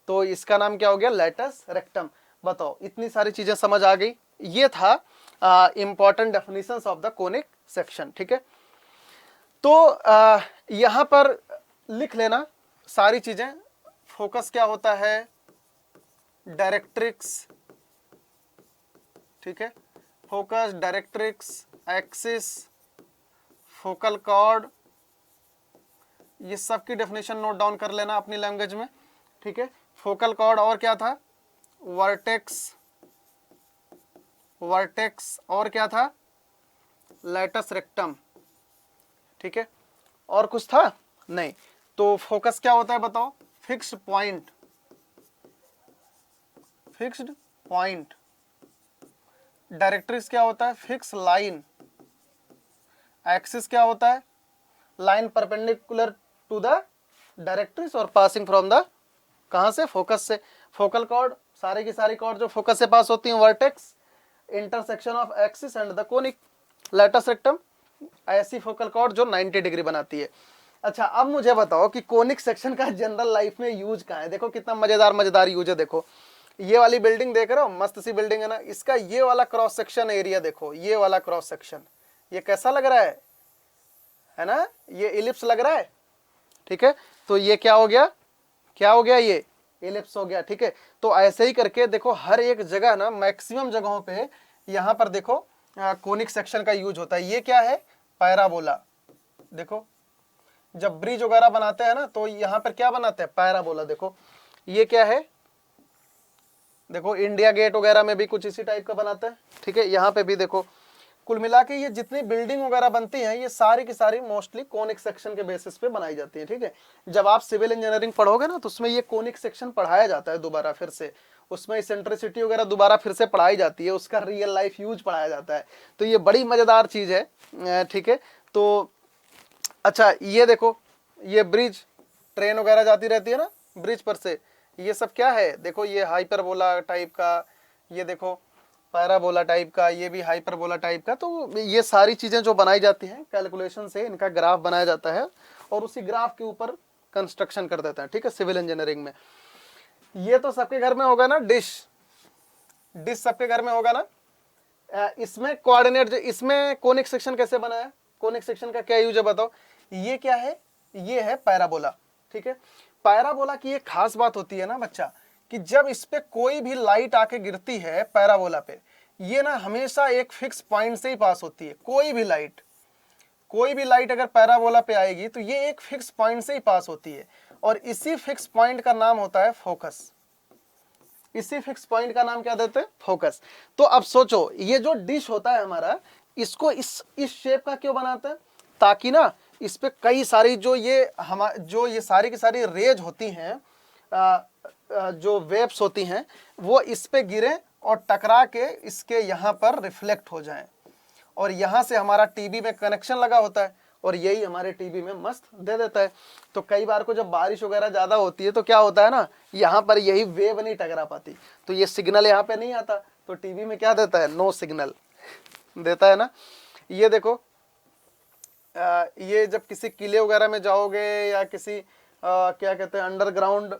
तो इसका नाम क्या हो गया, लैटस रेक्टम। बताओ, इतनी सारी चीजें समझ आ गई। ये था important definitions of the conic section. ठीक है, तो यहां पर लिख लेना सारी चीजें। फोकस क्या होता है, डायरेक्ट्रिक्स। ठीक है, focus, directrix, axis, focal cord, ये सब की डेफिनेशन नोट डाउन कर लेना अपनी लैंग्वेज में। ठीक है, फोकल कॉर्ड, और क्या था, वर्टेक्स, वर्टेक्स, और क्या था, लैटस रेक्टम। ठीक है, और कुछ था नहीं। तो फोकस क्या होता है बताओ, fixed point, fixed point. Directrix क्या होता है, फिक्स लाइन। एक्सिस क्या होता है, line perpendicular to the directrix और पासिंग फ्रॉम द, कहां से, फोकस से। फोकल कॉर्ड, सारी की सारी कॉर्ड जो फोकस से पास होती हैं, vertex. Intersection of axis and the conic latus rectum, ऐसी फोकल कॉर्ड जो 90 डिग्री बनाती है। अच्छा अब मुझे बताओ कि कोनिक सेक्शन का जनरल लाइफ में यूज कहाँ है। देखो कितना मजेदार मजेदार यूज है। देखो ये वाली बिल्डिंग देख रहे हो, मस्त सी बिल्डिंग है ना, इसका ये वाला क्रॉस सेक्शन एरिया देखो, ये वाला क्रॉस सेक्शन, ये कैसा लग रहा है ना, ये इलिप्स लग रहा है, ठीक है। तो ये क्या हो गया, क्या हो गया, ये इलिप्स हो गया, ठीक है। तो ऐसे ही करके देखो हर एक जगह ना, मैक्सिमम जगहों पे यहाँ पर देखो कोनिक सेक्शन का यूज होता है। ये क्या है, पैराबोला। देखो जब ब्रिज वगैरह बनाते हैं ना तो यहाँ पर क्या बनाते हैं, पैराबोला। देखो ये क्या है, देखो इंडिया गेट वगैरह में भी कुछ इसी टाइप का बनाते हैं, ठीक है। यहाँ पे भी देखो, कुल मिला के ये जितनी बिल्डिंग वगैरह बनती हैं ये सारी की सारी मोस्टली कोनिक सेक्शन के बेसिस पे बनाई जाती है, ठीक है। जब आप सिविल इंजीनियरिंग पढ़ोगे ना तो उसमें ये कोनिक सेक्शन पढ़ाया जाता है दोबारा फिर से, उसमें इसेंट्रिसिटी वगैरह दोबारा फिर से पढ़ाई जाती है, उसका रियल लाइफ यूज पढ़ाया जाता है। तो ये बड़ी मजेदार चीज है, ठीक है। तो अच्छा ये देखो, ये ब्रिज, ट्रेन वगैरह जाती रहती है ना ब्रिज पर से, ये सब क्या है, देखो ये हाइपरबोला टाइप का, ये देखो पैराबोला टाइप का, ये भी हाइपरबोला टाइप का। तो ये सारी चीजें जो बनाई जाती हैं कैलकुलेशन से, इनका ग्राफ बनाया जाता है और उसी ग्राफ के ऊपर कंस्ट्रक्शन कर देते हैं, ठीक है, सिविल इंजीनियरिंग में। ये तो सबके घर में होगा ना, डिश, डिश सबके घर में होगा ना। इसमें कोऑर्डिनेट, इसमें कोनिक सेक्शन कैसे बना है, कोनिक सेक्शन का क्या यूज है बताओ। ये क्या है, ये है पैराबोला, ठीक है। पैराबोला की एक खास बात होती है ना बच्चा, कि जब इस पे कोई भी लाइट आके गिरती है पैराबोला पे, ये ना हमेशा एक फिक्स पॉइंट से ही पास होती है। कोई भी लाइट, कोई भी लाइट अगर पैराबोला पे आएगी तो ये एक फिक्स पॉइंट से ही पास होती है, और इसी फिक्स पॉइंट का नाम होता है फोकस। इसी फिक्स पॉइंट का नाम क्या देते हैं, फोकस। तो अब सोचो ये जो डिश होता है हमारा, इसको इस शेप का क्यों बनाते हैं, ताकि ना इस पे कई सारी जो ये सारी की सारी रेज होती हैं, जो वेव्स होती हैं, वो इस पे गिरे और टकरा के इसके यहाँ पर रिफ्लेक्ट हो जाएं, और यहाँ से हमारा टीवी में कनेक्शन लगा होता है और यही हमारे टीवी में मस्त दे देता है। तो कई बार को जब बारिश वगैरह ज़्यादा होती है तो क्या होता है ना, यहाँ पर यही वेव नहीं टकरा पाती, तो ये सिग्नल यहाँ पे नहीं आता, तो टीवी में क्या देता है, नो सिग्नल देता है ना। ये देखो ये जब किसी किले वगैरह में जाओगे या किसी क्या कहते हैं अंडरग्राउंड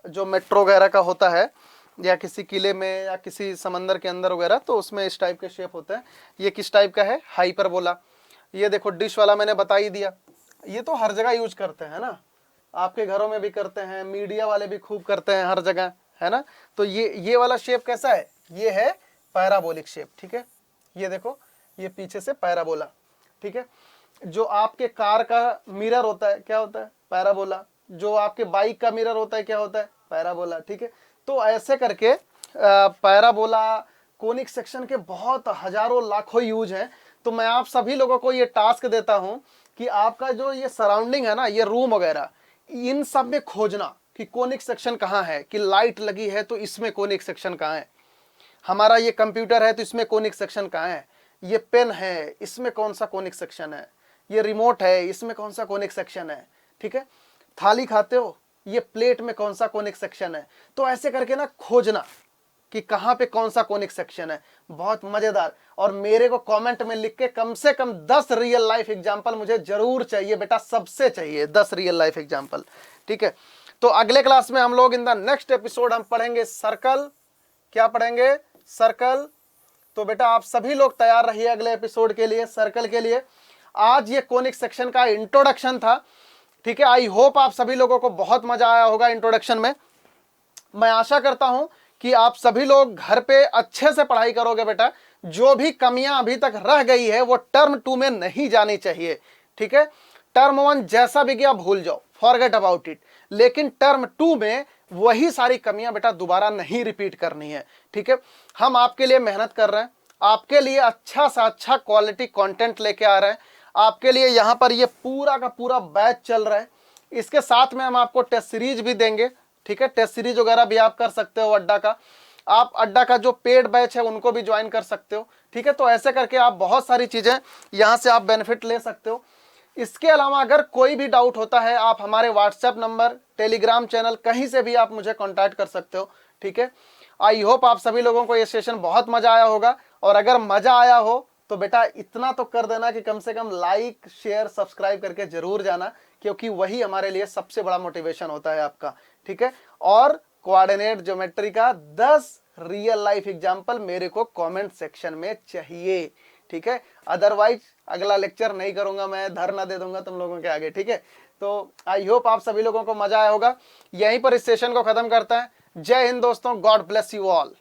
जो मेट्रो वगैरह का होता है, या किसी किले में या किसी समंदर के अंदर वगैरह, तो उसमें इस टाइप के शेप होते हैं। ये किस टाइप का है, हाइपरबोला। ये देखो डिश वाला मैंने बता ही दिया, ये तो हर जगह यूज करते हैं ना, आपके घरों में भी करते हैं, मीडिया वाले भी खूब करते हैं हर जगह, है ना। तो ये वाला शेप कैसा है, ये है पैराबोलिक शेप, ठीक है। ये देखो ये पीछे से पैराबोला, ठीक है। जो आपके कार का मिरर होता है क्या होता है, पैराबोला। जो आपके बाइक का मिरर होता है क्या होता है, पैराबोला, ठीक है। तो ऐसे करके पैराबोला कोनिक सेक्शन के बहुत हजारों लाखों यूज हैं। तो मैं आप सभी लोगों को ये टास्क देता हूं कि आपका जो ये सराउंडिंग है ना, ये रूम वगैरह, इन सब में खोजना कि कोनिक सेक्शन कहाँ है, कि लाइट लगी है तो इसमें कोनिक सेक्शन कहाँ है, हमारा ये कंप्यूटर है तो इसमें कोनिक सेक्शन कहाँ है, ये पेन है इसमें कौन सा कोनिक सेक्शन है, ये रिमोट है इसमें कौन सा कोनिक सेक्शन है, ठीक है। थाली खाते हो, ये प्लेट में कौन सा कोनिक सेक्शन है। तो ऐसे करके ना खोजना कि कहाँ पे कौन सा कोनिक सेक्शन है, बहुत मजेदार। और मेरे को कमेंट में लिख के कम से कम 10 रियल लाइफ एग्जांपल मुझे जरूर चाहिए बेटा, सबसे चाहिए 10 रियल लाइफ एग्जांपल, ठीक है। तो अगले क्लास में हम लोग इन द नेक्स्ट एपिसोड हम पढ़ेंगे सर्कल। क्या पढ़ेंगे, सर्कल। तो बेटा आप सभी लोग तैयार रहिए अगले एपिसोड के लिए, सर्कल के लिए। आज ये कोनिक सेक्शन का इंट्रोडक्शन था, ठीक है। आई होप आप सभी लोगों को बहुत मजा आया होगा इंट्रोडक्शन में। मैं आशा करता हूं कि आप सभी लोग घर पे अच्छे से पढ़ाई करोगे बेटा। जो भी कमियां अभी तक रह गई है वो टर्म 2 में नहीं जानी चाहिए, ठीक है। टर्म 1 जैसा भी गया भूल जाओ, फॉरगेट अबाउट इट। लेकिन टर्म 2 में वही सारी कमियां बेटा दोबारा नहीं रिपीट करनी है, ठीक है। हम आपके लिए मेहनत कर रहे हैं, आपके लिए अच्छा सा अच्छा क्वालिटी कंटेंट लेके आ रहे हैं। आपके लिए यहाँ पर ये पूरा का पूरा बैच चल रहा है। इसके साथ में हम आपको टेस्ट सीरीज भी देंगे, ठीक है। टेस्ट सीरीज वगैरह भी आप कर सकते हो अड्डा का, आप अड्डा का जो पेड बैच है उनको भी ज्वाइन कर सकते हो, ठीक है। तो ऐसे करके आप बहुत सारी चीजें यहाँ से आप बेनिफिट ले सकते हो। इसके अलावा अगर कोई भी डाउट होता है आप हमारे व्हाट्सएप नंबर, टेलीग्राम चैनल, कहीं से भी आप मुझे कॉन्टैक्ट कर सकते हो, ठीक है। आई होप आप सभी लोगों को ये सेशन बहुत मजा आया होगा और अगर मजा आया हो तो बेटा इतना तो कर देना कि कम से कम लाइक शेयर सब्सक्राइब करके जरूर जाना, क्योंकि वही हमारे लिए सबसे बड़ा मोटिवेशन होता है आपका। ठीक है, और कोऑर्डिनेट ज्योमेट्री का 10 रियल लाइफ एग्जांपल मेरे को कमेंट सेक्शन में चाहिए। ठीक है, अदरवाइज अगला लेक्चर नहीं करूंगा, मैं धरना दे दूंगा तुम लोगों के आगे। ठीक है, तो आई होप आप सभी लोगों को मजा आया होगा। यहीं पर इस सेशन को खत्म करते हैं। जय हिंद दोस्तों, गॉड ब्लेस यू ऑल।